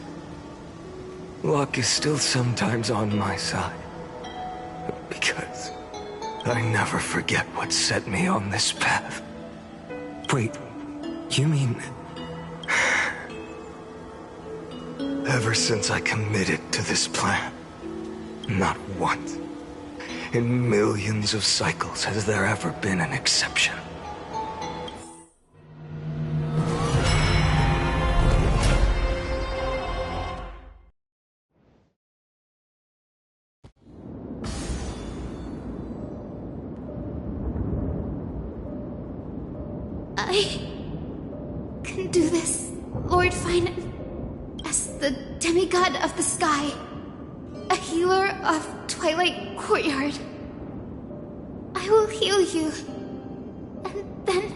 luck is still sometimes on my side. Because I never forget what set me on this path. Wait, you mean... Ever since I committed to this plan, not once, in millions of cycles, has there ever been an exception. I can do this, Lord Phainon. As the demigod of the sky, a healer of Twilight Courtyard, I will heal you, and then...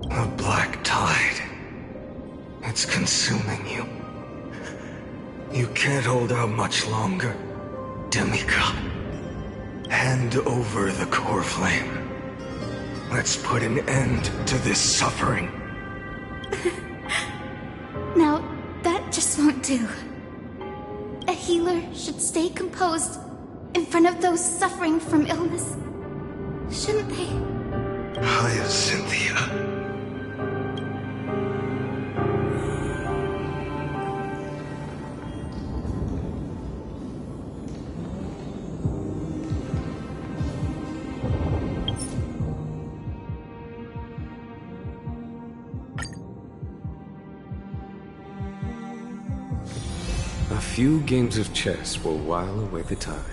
The black tide. It's consuming you. You can't hold out much longer, demigod. Hand over the core flame. Let's put an end to this suffering. Now, that just won't do. A healer should stay composed in front of those suffering from illness. Shouldn't they? Hyacinthia. A few games of chess will while away the time.